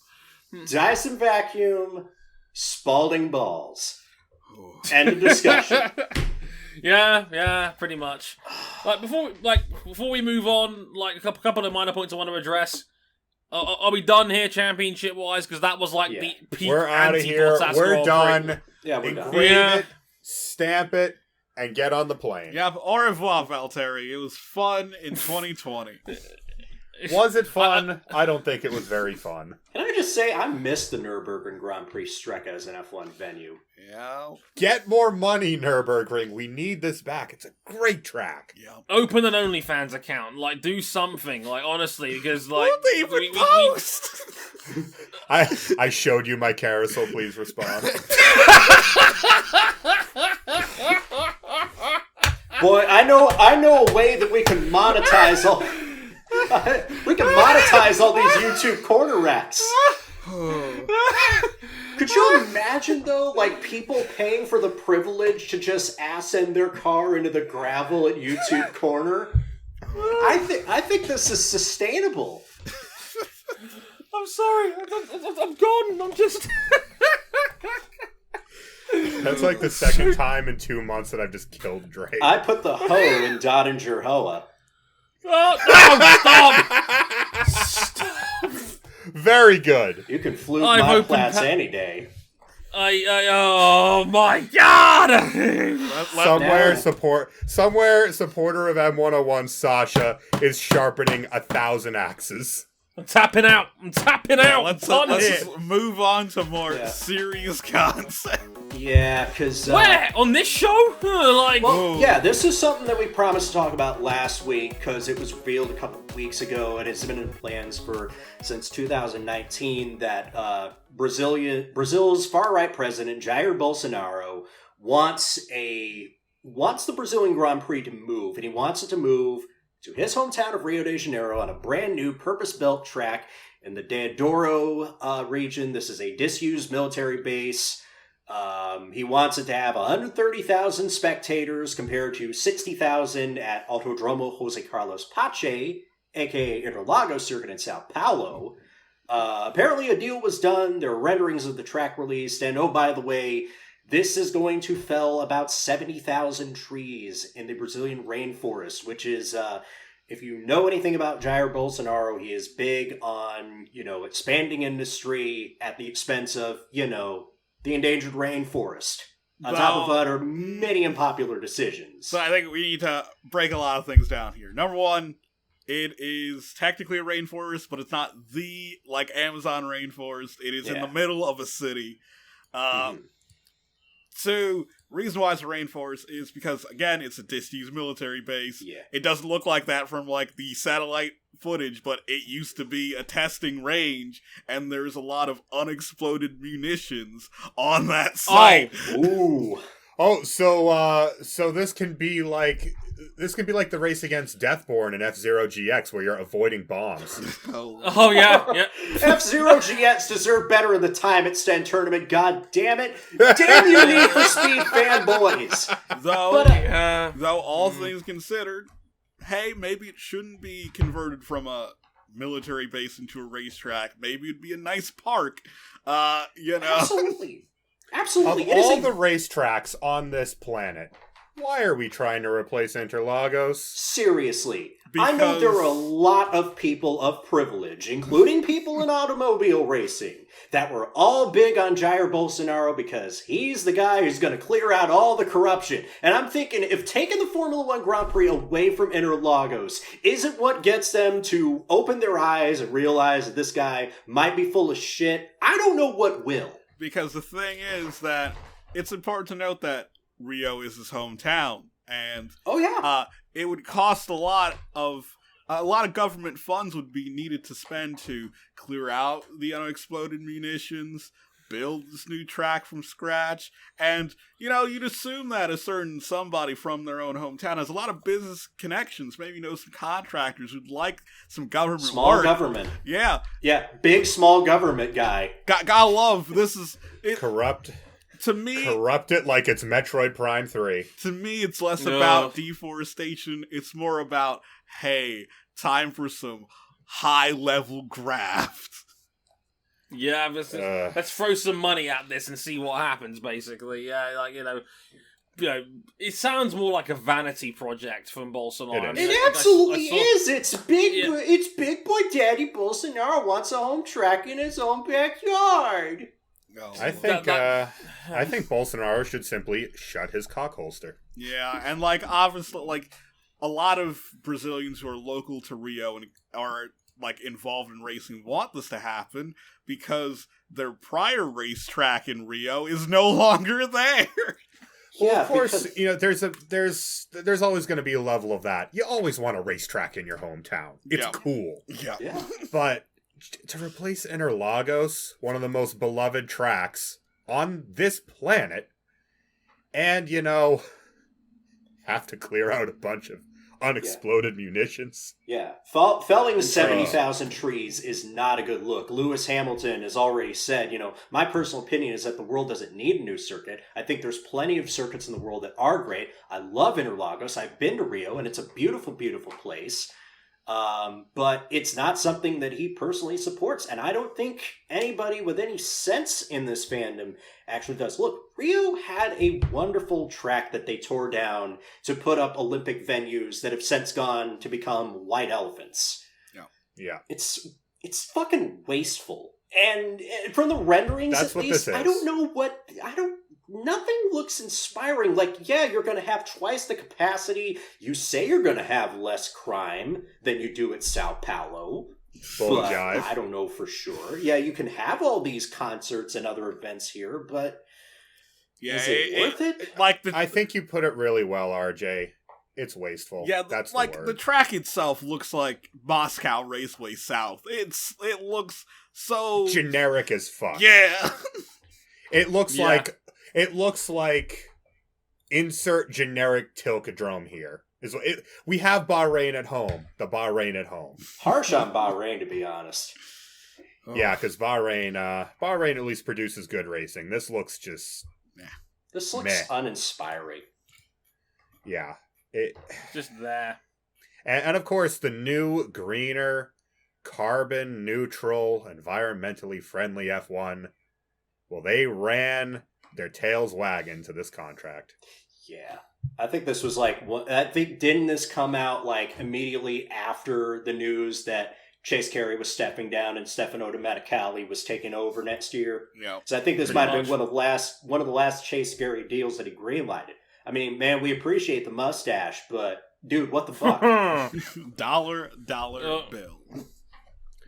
Dyson vacuum, Spalding balls. End of discussion. Yeah, pretty much. Before we move on, like a couple of minor points I want to address. Are we done here, championship wise? Because that was like the peak. We're out of here. We're done. Yeah, we're done. Engrave it, stamp it, and get on the plane. Yeah, au revoir, Valtteri. It was fun in 2020. Was it fun? I don't think it was very fun. Can I just say, I miss the Nürburgring Grand Prix Strecke as an F1 venue. Yeah. Get more money, Nürburgring. We need this back. It's a great track. Yeah. Open an OnlyFans account. Like, do something. Like, honestly, because, like... Won't they even post? I showed you my carousel. Please respond. Boy, I know a way that we can monetize all... we can monetize all these YouTube corner racks. Could you imagine, though, like, people paying for the privilege to just send their car into the gravel at YouTube Corner? I think this is sustainable. I'm sorry. I'm gone. I'm just... That's like the second time in 2 months that I've just killed Drake. I put the hoe in Dottinger Hoa. Oh, stop! Very good. You can flute my plats any day. Oh my god! Somewhere supporter of M101 Sasha is sharpening 1,000 axes. I'm tapping out. Let's move on to more serious content. Yeah, because... Where? On this show? This is something that we promised to talk about last week, because it was revealed a couple of weeks ago, and it's been in plans since 2019, that Brazil's far-right president, Jair Bolsonaro, wants the Brazilian Grand Prix to move, and he wants it to move to his hometown of Rio de Janeiro on a brand new purpose-built track in the Deodoro region. This is a disused military base. He wants it to have 130,000 spectators compared to 60,000 at Autodromo Jose Carlos Pache, aka Interlagos Circuit in Sao Paulo. Apparently a deal was done. There are renderings of the track released, and oh, by the way, this is going to fell about 70,000 trees in the Brazilian rainforest, which is, if you know anything about Jair Bolsonaro, he is big on, expanding industry at the expense of, the endangered rainforest. On top of that are many unpopular decisions. So I think we need to break a lot of things down here. Number one, it is technically a rainforest, but it's not the, Amazon rainforest. It is in the middle of a city. So, reason why it's a rainforest is because, again, it's a disused military base. Yeah. It doesn't look like that from, the satellite footage, but it used to be a testing range, and there's a lot of unexploded munitions on that site. Ooh. Oh, so this can be like the race against Deathborn in F-Zero GX where you're avoiding bombs. Oh yeah. F-Zero GX deserve better in the time extend tournament. God damn it! Damn you, Need for Speed fanboys. Though all things considered, hey, maybe it shouldn't be converted from a military base into a racetrack. Maybe it'd be a nice park. Absolutely. Of all the racetracks on this planet, why are we trying to replace Interlagos? Seriously. I know there are a lot of people of privilege, including people in automobile racing, that were all big on Jair Bolsonaro because he's the guy who's going to clear out all the corruption. And I'm thinking, if taking the Formula One Grand Prix away from Interlagos isn't what gets them to open their eyes and realize that this guy might be full of shit, I don't know what will. Because the thing is that it's important to note that Rio is his hometown, and it would cost a lot of government funds would be needed to spend to clear out the unexploded munitions, build this new track from scratch, and you'd assume that a certain somebody from their own hometown has a lot of business connections, maybe some contractors who'd like some government small government. Yeah, big small government guy. Gotta love this is it, corrupt. To me, corrupt it like it's Metroid Prime 3. To me, it's less about deforestation. It's more about, hey, time for some high-level graft. Yeah, let's throw some money at this and see what happens, basically. Yeah, it sounds more like a vanity project from Bolsonaro. It absolutely is. It's big boy daddy Bolsonaro wants a home track in his own backyard. No. I think Bolsonaro should simply shut his cock holster. Yeah, and obviously, a lot of Brazilians who are local to Rio and are involved in racing want this to happen because their prior racetrack in Rio is no longer there. Well, of course, there's always going to be a level of that. You always want a racetrack in your hometown. It's cool. Yeah. But to replace Interlagos, one of the most beloved tracks on this planet, and, have to clear out a bunch of unexploded munitions. Yeah. Felling 70,000 trees is not a good look. Lewis Hamilton has already said, my personal opinion is that the world doesn't need a new circuit. I think there's plenty of circuits in the world that are great. I love Interlagos. I've been to Rio, and it's a beautiful, beautiful place. But it's not something that he personally supports, and I don't think anybody with any sense in this fandom actually does. Look, Rio had a wonderful track that they tore down to put up Olympic venues that have since gone to become white elephants. Yeah. it's fucking wasteful. And from the renderings, That's at what least, this is. nothing looks inspiring. Like, yeah, you're going to have twice the capacity. You say you're going to have less crime than you do at Sao Paulo. Full But jive. I don't know for sure. Yeah, you can have all these concerts and other events here, but is it worth it? Like I think you put it really well, RJ. It's wasteful. Yeah, that's like the word. the track itself looks like Moscow Raceway South. It looks so generic as fuck. Yeah. It looks like insert generic Tilkodrome here. We have Bahrain at home. The Bahrain at home. Harsh on Bahrain, to be honest. Yeah, because Bahrain at least produces good racing. This looks just This looks uninspiring. Yeah. Just there. And of course, the new, greener, carbon neutral, environmentally friendly F1. Well, they ran their tails wagging to this contract. Yeah. I think this was didn't this come out like immediately after the news that Chase Carey was stepping down and Stefano Domenicali was taking over next year? Yeah. So I think this might have been one of the last Chase Carey deals that he greenlighted. I mean, man, we appreciate the mustache, but dude, what the fuck? dollar bill.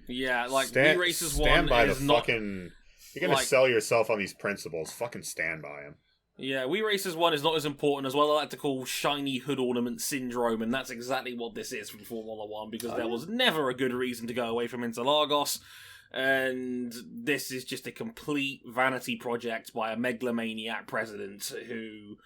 Yeah, like stand races stand one by is the not fucking. You're gonna sell yourself on these principles. Fucking stand by them. Yeah, We Races 1 is not as important as what I like to call shiny hood ornament syndrome, and that's exactly what this is from Formula 1, because there was never a good reason to go away from Interlagos, and this is just a complete vanity project by a megalomaniac president who,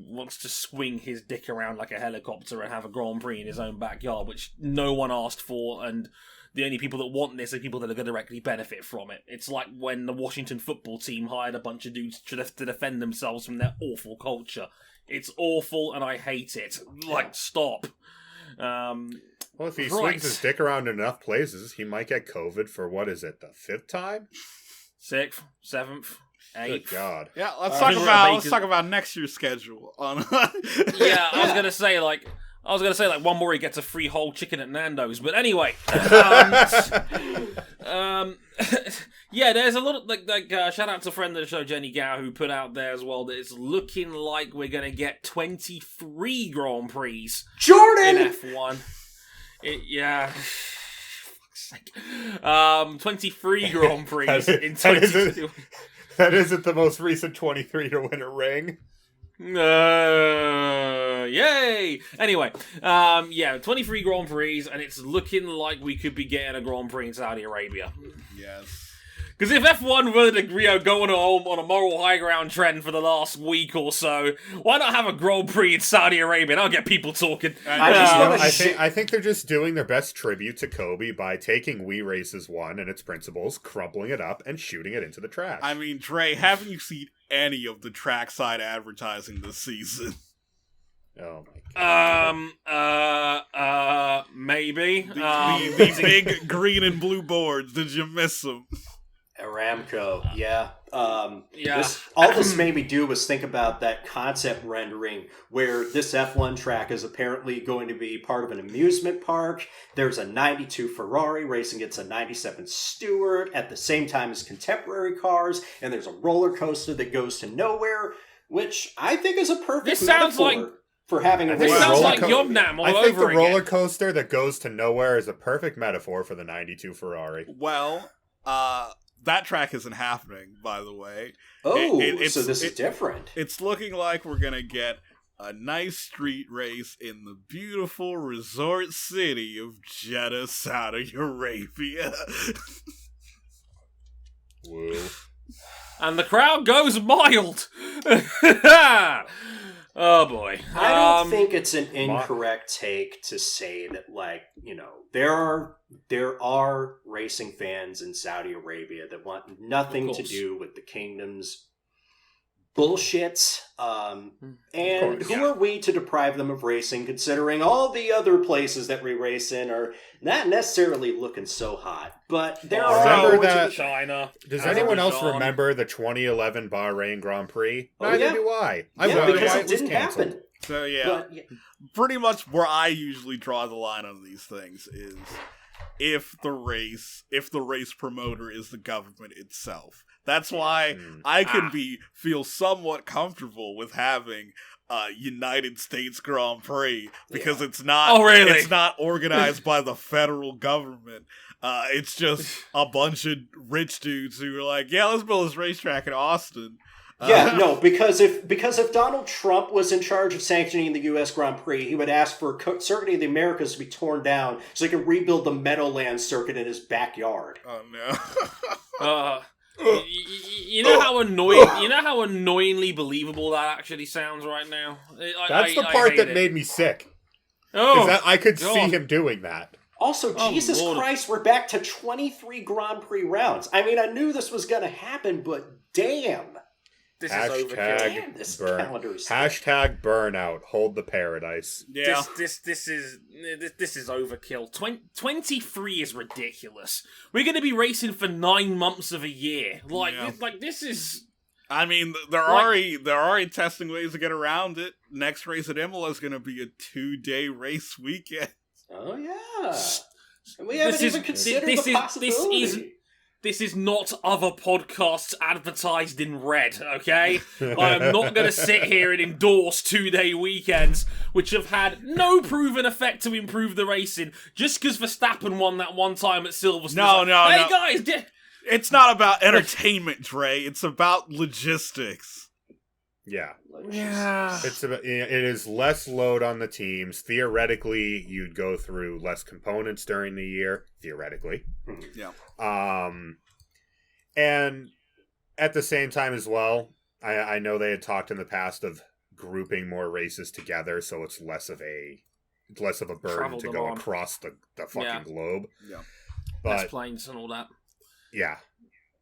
wants to swing his dick around like a helicopter and have a Grand Prix in his own backyard, which no one asked for, and the only people that want this are people that are going to directly benefit from it. It's like when the Washington football team hired a bunch of dudes to defend themselves from their awful culture. It's awful, and I hate it. Like, stop. Well, if he swings his dick around in enough places, he might get COVID for, what is it, the 5th time? 6th, 7th, 8th. Good God. Yeah, let's talk about next year's schedule. Yeah, I was gonna say one more he gets a free whole chicken at Nando's, but anyway, yeah, there's a lot of shout out to friend of the show Jenny Gow who put out there as well that it's looking like we're gonna get 23 Grand Prix Jordan in F1. Yeah. Fuck's sake. 23 Grand Prix in 22. That isn't the most recent 23 to win a ring. Yay! Anyway, 23 Grand Prix, and it's looking like we could be getting a Grand Prix in Saudi Arabia. Yes. Because if F1 were to going home on a moral high ground trend for the last week or so, why not have a Grand Prix in Saudi Arabia? And I'll get people talking. I think they're just doing their best tribute to Kobe by taking We Races 1 and its principles, crumpling it up, and shooting it into the trash. I mean, Dre, haven't you seen any of the trackside advertising this season? Oh my God. Maybe. The big green and blue boards, did you miss them? Aramco, yeah. Yeah. All this made me do was think about that concept rendering where this F1 track is apparently going to be part of an amusement park. There's a 92 Ferrari racing against a 97 Stewart at the same time as contemporary cars, and there's a roller coaster that goes to nowhere, which I think is a perfect metaphor for having a race. This sounds like Yobnam all over again. I think the roller coaster that goes to nowhere is a perfect metaphor for the 92 Ferrari. Well, that track isn't happening, by the way. Oh, so this is different. It's looking like we're going to get a nice street race in the beautiful resort city of Jeddah, Saudi Arabia. Woo. And the crowd goes mild. Oh boy. I don't think it's an incorrect take to say that, there are racing fans in Saudi Arabia that want nothing to do with the kingdom's bullshit. And who are we to deprive them of racing, considering all the other places that we race in are not necessarily looking so hot. But there are China. Does anyone else remember the 2011 Bahrain Grand Prix? Neither do I. Because it didn't happen. So pretty much where I usually draw the line on these things is if the race promoter is the government itself. That's why I can feel somewhat comfortable with having United States Grand Prix, because it's not it's not organized by the federal government. It's just a bunch of rich dudes who are like, yeah, let's build this racetrack in Austin. Because if Donald Trump was in charge of sanctioning the U.S. Grand Prix, he would ask for Circuit of the Americas to be torn down so he can rebuild the Meadowlands circuit in his backyard. Oh no! You know how annoyingly believable that actually sounds right now. That's the part that made me sick. Oh, that I could see him doing that. Also, Jesus Christ, we're back to 23 Grand Prix rounds. I mean, I knew this was going to happen, but damn. This is overkill. Damn, this calendar is Hashtag burnout. Hold the paradise. Yeah. This is overkill. 23 is ridiculous. We're going to be racing for 9 months of a year. This is. I mean, they're already testing ways to get around it. Next race at Imola is going to be a 2-day race weekend. Oh yeah. And we haven't even considered the possibility. This is not other podcasts advertised in red, okay? I am not going to sit here and endorse 2-day weekends, which have had no proven effect to improve the racing, just because Verstappen won that one time at Silverstone. No. Guys! It's not about entertainment, Dre. It's about logistics. Yeah. Yeah. It is less load on the teams. Theoretically, you'd go through less components during the year. Theoretically. Yeah. And at the same time as well, I know they had talked in the past of grouping more races together, so it's less of a burden to go across the fucking globe. Yeah. But less planes and all that. Yeah.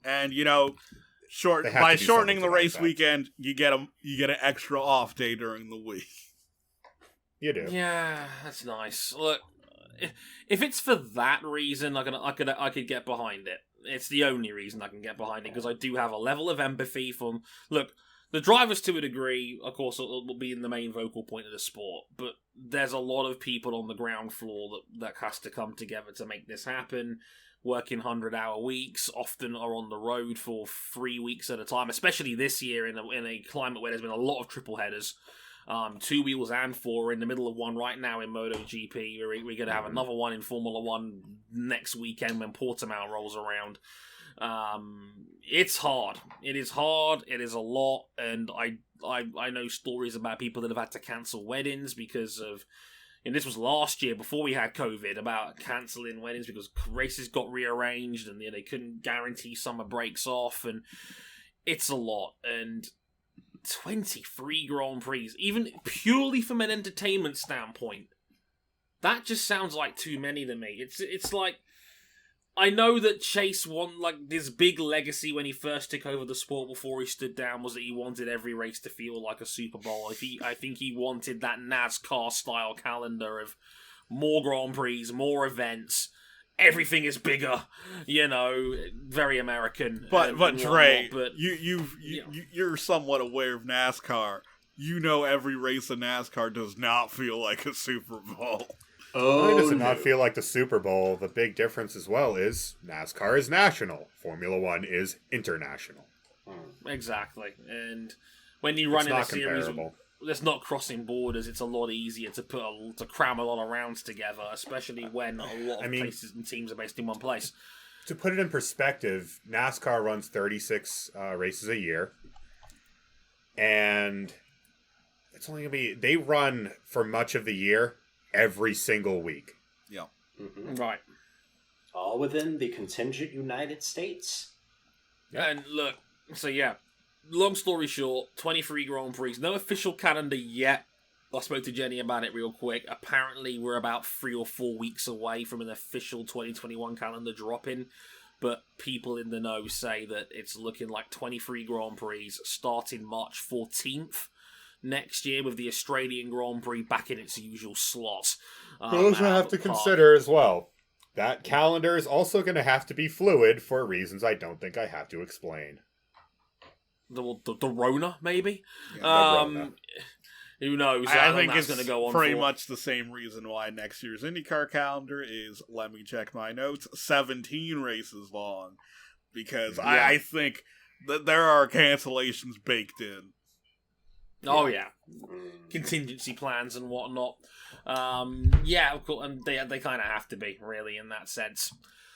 And by shortening the race weekend, you get an extra off day during the week. You do. Yeah, that's nice. Look, if it's for that reason, I could get behind it. It's the only reason I can get behind it, because I do have a level of empathy from. Look, the drivers to a degree, of course, will be in the main vocal point of the sport, but there's a lot of people on the ground floor that has to come together to make this happen. Working 100-hour weeks, often are on the road for 3 weeks at a time, especially this year in a climate where there's been a lot of triple headers. 2 wheels and 4. We're in the middle of one right now in MotoGP. We're going to have another one in Formula 1 next weekend when Portimao rolls around. It's hard. It is hard. It is a lot. And I know stories about people that have had to cancel weddings because of... And this was last year, before we had COVID, about cancelling weddings because races got rearranged and they couldn't guarantee summer breaks off. And it's a lot. And 23 Grand Prix, even purely from an entertainment standpoint, that just sounds like too many to me. It's like, I know that Chase won this big legacy when he first took over the sport before he stood down, was that he wanted every race to feel like a Super Bowl. I think he wanted that NASCAR style calendar of more Grand Prix, more events. Everything is bigger, very American. But Dre, you're somewhat aware of NASCAR. You know every race in NASCAR does not feel like a Super Bowl. Why does it not feel like the Super Bowl? The big difference as well is NASCAR is national. Formula 1 is international. Exactly. And when you run in a series that's not crossing borders, it's a lot easier to cram a lot of rounds together, especially when a lot of places and teams are based in one place. To put it in perspective, NASCAR runs 36 races a year. And it's only going to be... They run for much of the year every single week. Yeah. Mm-hmm. Right. All within the contingent United States. Yeah. And look, so yeah, long story short, 23 Grand Prix. No official calendar yet. I spoke to Jenny about it real quick. Apparently, we're about 3 or 4 weeks away from an official 2021 calendar dropping. But people in the know say that it's looking like 23 Grand Prix starting March 14th. Next year, with the Australian Grand Prix back in its usual slot. Those we have to consider as well. That calendar is also going to have to be fluid for reasons I don't think I have to explain. The Rona, maybe? Yeah, the Rona. Who knows? I think it's going to go on pretty for. much the same reason why next year's IndyCar calendar is, let me check my notes, 17 races long. Because I think that there are cancellations baked in. Oh, yeah. Contingency plans and whatnot. Yeah, of course, and they kind of have to be, really, in that sense.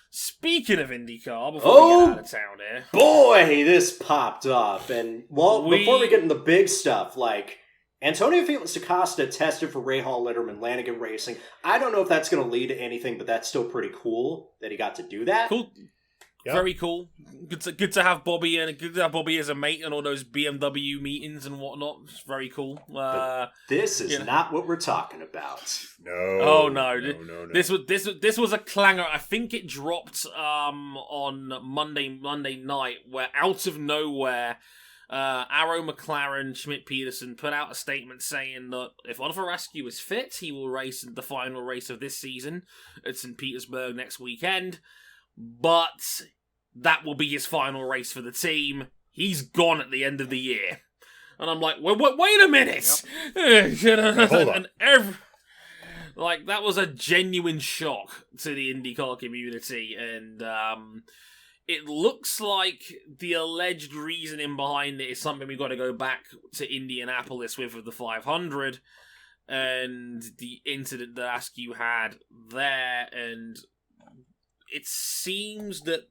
Speaking of IndyCar, before we get out of town here... Boy, this popped up. And, well, before we get into the big stuff, like, Antonio Felix da Costa tested for Rahal Litterman, Lanigan Racing. I don't know if that's going to lead to anything, but that's still pretty cool that he got to do that. Cool. Yep. Very cool. Good to have Bobby, and good to have Bobby as a mate in all those BMW meetings and whatnot. It's very cool. But this is not what we're talking about. No. Oh no. No. This was a clanger. I think it dropped on Monday night, where out of nowhere, Arrow McLaren Schmidt Peterson put out a statement saying that if Oliver Askew is fit, he will race in the final race of this season at St. Petersburg next weekend. But that will be his final race for the team. He's gone at the end of the year. And I'm like, wait a minute! Yep. Hold on. That was a genuine shock to the IndyCar community, and it looks like the alleged reasoning behind it is something we've got to go back to Indianapolis with the 500, and the incident that Askew had there, and it seems that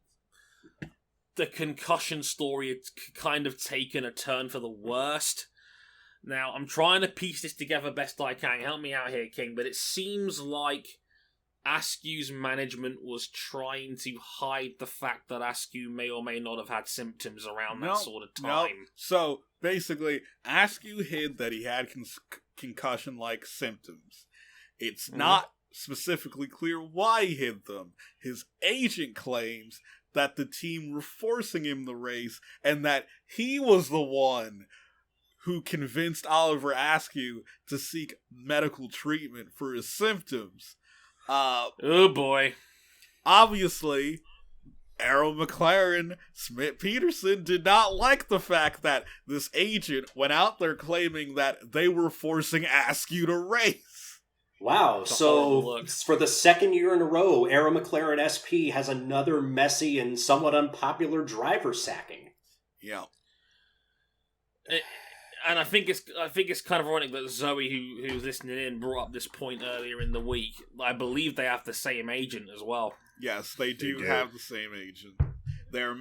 the concussion story had kind of taken a turn for the worst. Now, I'm trying to piece this together best I can. Help me out here, King. But it seems like Askew's management was trying to hide the fact that Askew may or may not have had symptoms around that sort of time. No. So, basically, Askew hid that he had concussion-like symptoms. It's not specifically clear why he hid them. His agent claims that the team were forcing him to race, and that he was the one who convinced Oliver Askew to seek medical treatment for his symptoms. Oh boy. Obviously, Arrow McLaren, Schmidt Peterson did not like the fact that this agent went out there claiming that they were forcing Askew to race. Wow, so for the second year in a row, Arrow McLaren SP has another messy and somewhat unpopular driver sacking. Yeah. And I think it's kind of ironic that Zoe, who's listening in, brought up this point earlier in the week. I believe they have the same agent as well. Yes, they do have the same agent. They're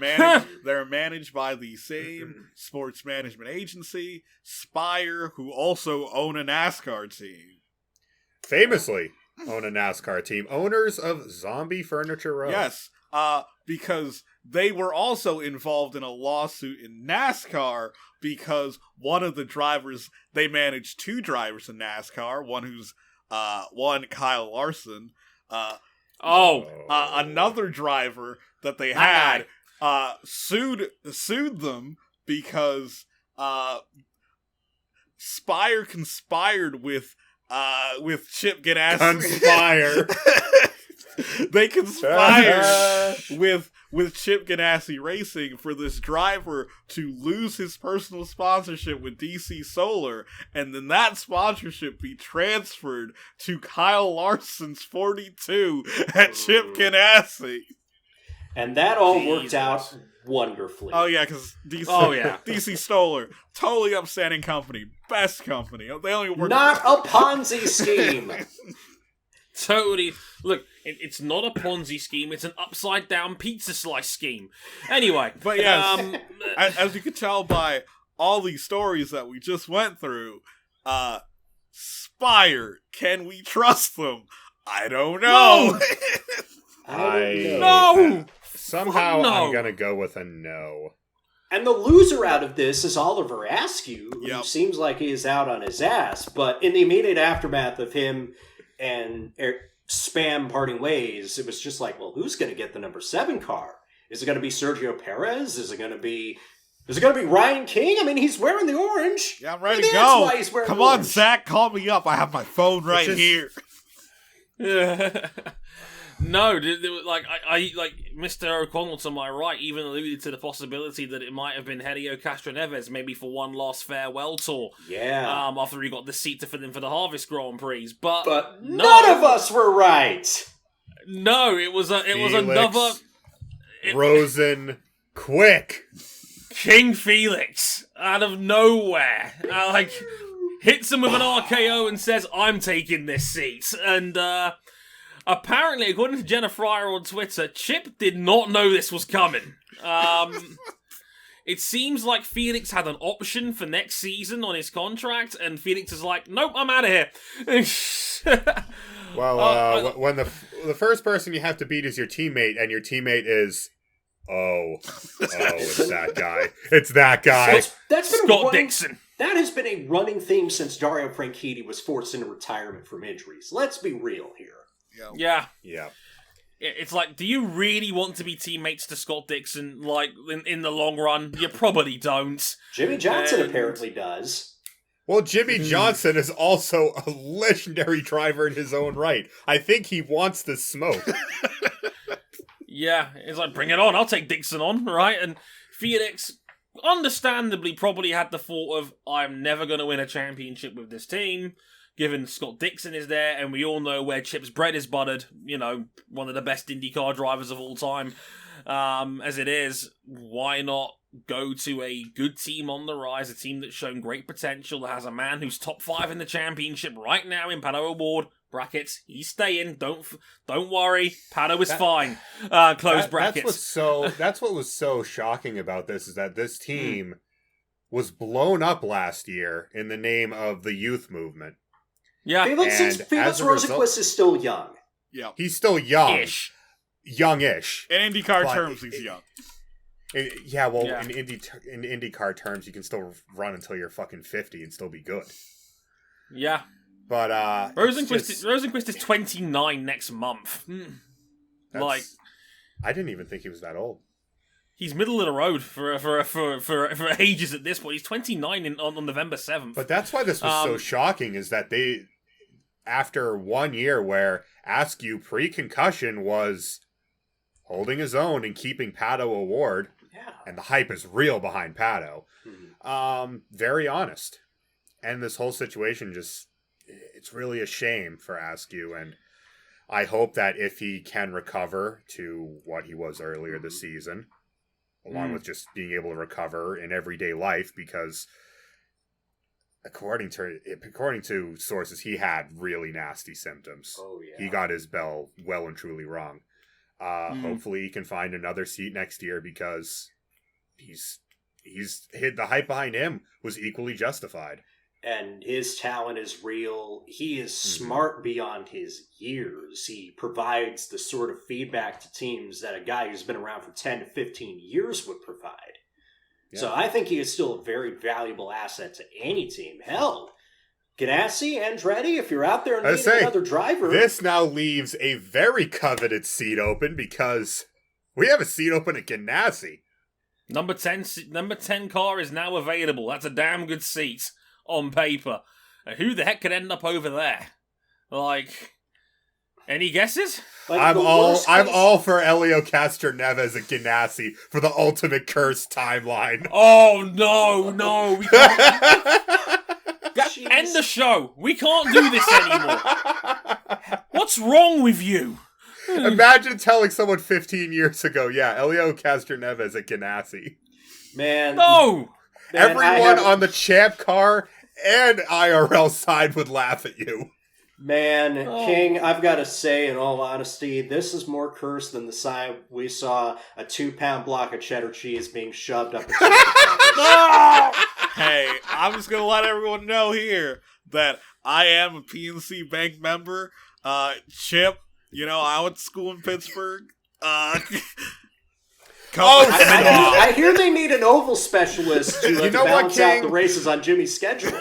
managed by the same sports management agency, Spire, who also own a NASCAR team. Famously own a NASCAR team. Owners of Zombie Furniture Row. Yes, because they were also involved in a lawsuit in NASCAR because one of the drivers, they managed two drivers in NASCAR, one Kyle Larson, another driver that they had sued them because Spire conspired with Chip Ganassi. Conspire. They conspired with Chip Ganassi Racing for this driver to lose his personal sponsorship with DC Solar, and then that sponsorship be transferred to Kyle Larson's 42 at Chip Ganassi. And that all worked out wonderfully. Oh yeah, because DC Solar, totally upstanding company, best company. They only work. Not a Ponzi scheme. Totally. Look, it's not a Ponzi scheme. It's an upside down pizza slice scheme. Anyway, but yes, as you can tell by all these stories that we just went through, Spire, can we trust them? I don't know. No. Somehow I'm going to go with a no. And the loser out of this is Oliver Askew, who seems like he is out on his ass. But in the immediate aftermath of him and Spam parting ways, it was just like, well, who's going to get the number 7 car? Is it going to be Sergio Perez? Is it going to be Ryan King? I mean, he's wearing the orange. Yeah, I'm ready to go. Come on, Zach, call me up. I have my phone right here. No, like Mr. O'Connell, to my right, even alluded to the possibility that it might have been Helio Castroneves, maybe for one last farewell tour. Yeah. After he got the seat to fill in for the Harvest Grand Prix. But none of us were right! No, it was another... Rosen, quick! King Felix, out of nowhere, hits him with an RKO and says, I'm taking this seat. And apparently, according to Jenna Fryer on Twitter, Chip did not know this was coming. It seems like Felix had an option for next season on his contract, and Felix is like, nope, I'm out of here. Well, when the first person you have to beat is your teammate, and your teammate is... Oh, it's that guy. It's that guy. That's been Scott Dixon. That has been a running theme since Dario Franchitti was forced into retirement from injuries. Let's be real here. Yeah. Yeah. It's like, do you really want to be teammates to Scott Dixon, like, in the long run? You probably don't. Jimmy Johnson apparently does. Well, Jimmy Johnson is also a legendary driver in his own right. I think he wants the smoke. Yeah, it's like, bring it on, I'll take Dixon on, right? And Felix, understandably, probably had the thought of, I'm never going to win a championship with this team, given Scott Dixon is there, and we all know where Chip's bread is buttered, you know, one of the best IndyCar drivers of all time, as it is. Why not go to a good team on the rise, a team that's shown great potential, that has a man who's top 5 in the championship right now in Pato O'Ward, brackets, he's staying, don't worry, Pato is fine, close brackets. That's what was so shocking about this, is that this team was blown up last year in the name of the youth movement. Yeah. Felix Rosenquist is still young. Yeah. He's still young. Youngish. In IndyCar terms, he's young. In IndyCar terms, you can still run until you're fucking 50 and still be good. Yeah. But Rosenquist is 29 next month. I didn't even think he was that old. He's middle of the road for ages at this point. He's 29 on November 7th. But that's why this was so shocking, is that they, after 1 year where Askew pre-concussion was holding his own and keeping Pato O'Ward, and the hype is real behind Pato, very honest. And this whole situation it's really a shame for Askew, and I hope that if he can recover to what he was earlier this season, along with just being able to recover in everyday life, because according to sources, he had really nasty symptoms. Oh, yeah. He got his bell well and truly rung. Hopefully he can find another seat next year, because he's hit, the hype behind him was equally justified. And his talent is real. He is smart beyond his years. He provides the sort of feedback to teams that a guy who's been around for 10 to 15 years would provide. Yeah. So I think he is still a very valuable asset to any team. Hell, Ganassi, Andretti, if you're out there and need another driver. This now leaves a very coveted seat open, because we have a seat open at Ganassi. Number 10 car is now available. That's a damn good seat on paper. Who the heck could end up over there? Like, any guesses? I'm all for Helio Castroneves at Ganassi for the ultimate curse timeline. Oh no, we can't. End the show. We can't do this anymore. What's wrong with you? Imagine telling someone 15 years ago, Helio Castroneves at Ganassi. Man. No! Everyone on the champ car and IRL side would laugh at you. Man, King, I've got to say, in all honesty, this is more cursed than the side we saw a 2-pound block of cheddar cheese being shoved up. No! Hey, I'm just gonna let everyone know here that I am a PNC Bank member. Chip, I went to school in Pittsburgh. I hear they need an oval specialist to balance out the races on Jimmy's schedule.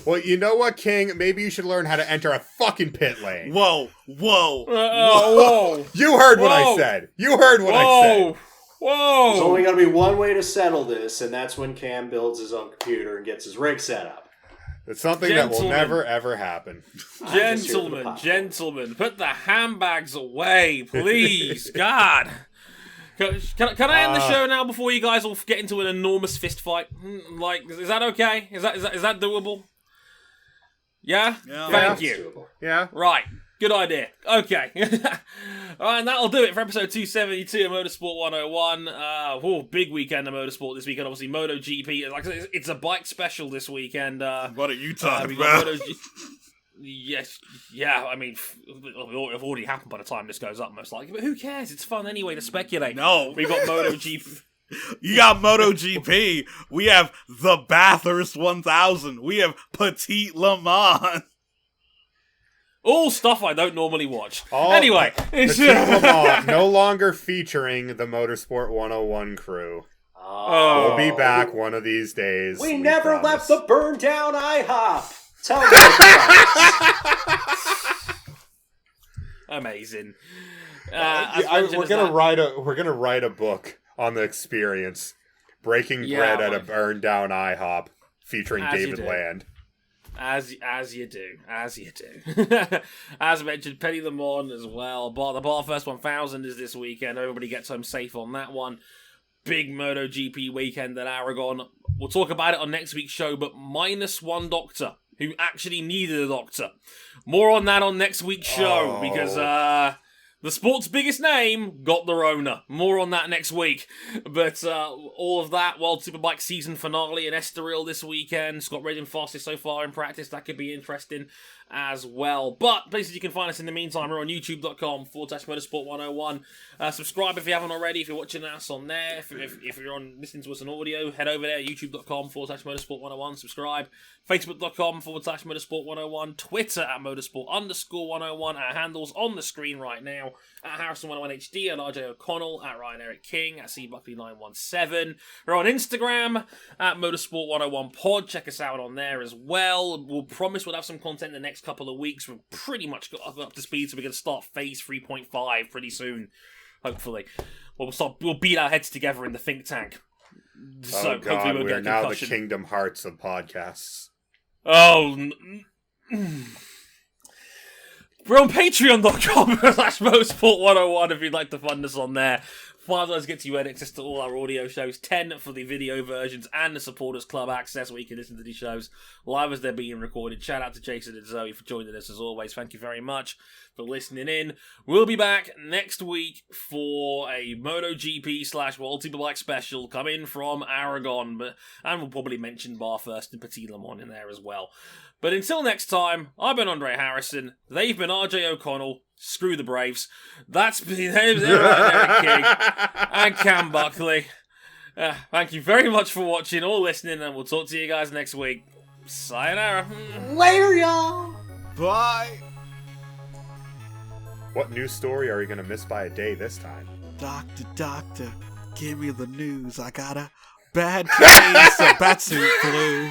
Well, you know what, King? Maybe you should learn how to enter a fucking pit lane. Whoa. You heard what I said. I said. Whoa. There's only going to be one way to settle this, and that's when Cam builds his own computer and gets his rig set up. It's something that will never, ever happen. Gentlemen, put the handbags away, please. God. Can I end the show now before you guys all get into an enormous fist fight? Like, is that okay? Is that doable? Yeah? Thank you. Yeah. Right. Good idea. Okay. Alright, and that'll do it for episode 272 of Motorsport 101. Big weekend of Motorsport this weekend. Obviously, MotoGP. Like I said, it's a bike special this weekend. What are you talking about? Yes, yeah, I mean, it'll have already happened by the time this goes up, most likely. But who cares? It's fun anyway to speculate. No. We've got MotoGP. You got MotoGP. We have the Bathurst 1000. We have Petit Le Mans. All stuff I don't normally watch. Anyway. Petit Le Mans, no longer featuring the Motorsport 101 crew. We'll be back one of these days. We never promise. left the burned down IHOP. Tell me about Amazing. We're gonna write a book on the experience, breaking bread at a burned down IHOP, featuring David Land. As you do. As mentioned, Petit Le Mans as well. The Bathurst 1000 is this weekend. Everybody gets home safe on that one. Big MotoGP weekend at Aragon. We'll talk about it on next week's show, but minus one doctor who actually needed a doctor. More on that on next week's show, because the sport's biggest name got the Rona. More on that next week. But all of that, World Superbike season finale in Estoril this weekend. Scott Redding fastest so far in practice. That could be interesting as well. But places you can find us in the meantime are on youtube.com/motorsport101. Subscribe if you haven't already, if you're watching us on there. If you're listening to us on audio, head over there, youtube.com/motorsport101. Subscribe. Facebook.com/motorsport101. Twitter @motorsport_101. Our handles on the screen right now. @Harrison101HD, @RJ O'Connell, @Ryan Eric King, @CBuckley917. We're on Instagram @Motorsport101pod. Check us out on there as well. We'll promise we'll have some content in the next couple of weeks. We've pretty much got up to speed, so we're going to start phase 3.5 pretty soon. Hopefully. We'll beat our heads together in the think tank. So hopefully we'll we're get now concussion. the Kingdom Hearts of podcasts. We're on patreon.com/motorsport101 if you'd like to fund us on there. $5 gets you access to all our audio shows, $10 for the video versions, and the Supporters Club access where you can listen to these shows live as they're being recorded. Shout out to Jason and Zoe for joining us as always. Thank you very much for listening in. We'll be back next week for a MotoGP/World Superbike special coming from Aragon, and we'll probably mention Bathurst and Petit Le Mans in there as well. But until next time, I've been Andre Harrison. They've been RJ O'Connell. Screw the Braves. That's been Eric King and Cam Buckley. Thank you very much for watching or listening, and we'll talk to you guys next week. Sayonara. Later, y'all. Bye. What news story are you going to miss by a day this time? Doctor, give me the news. I got a bad case of batsuit flu.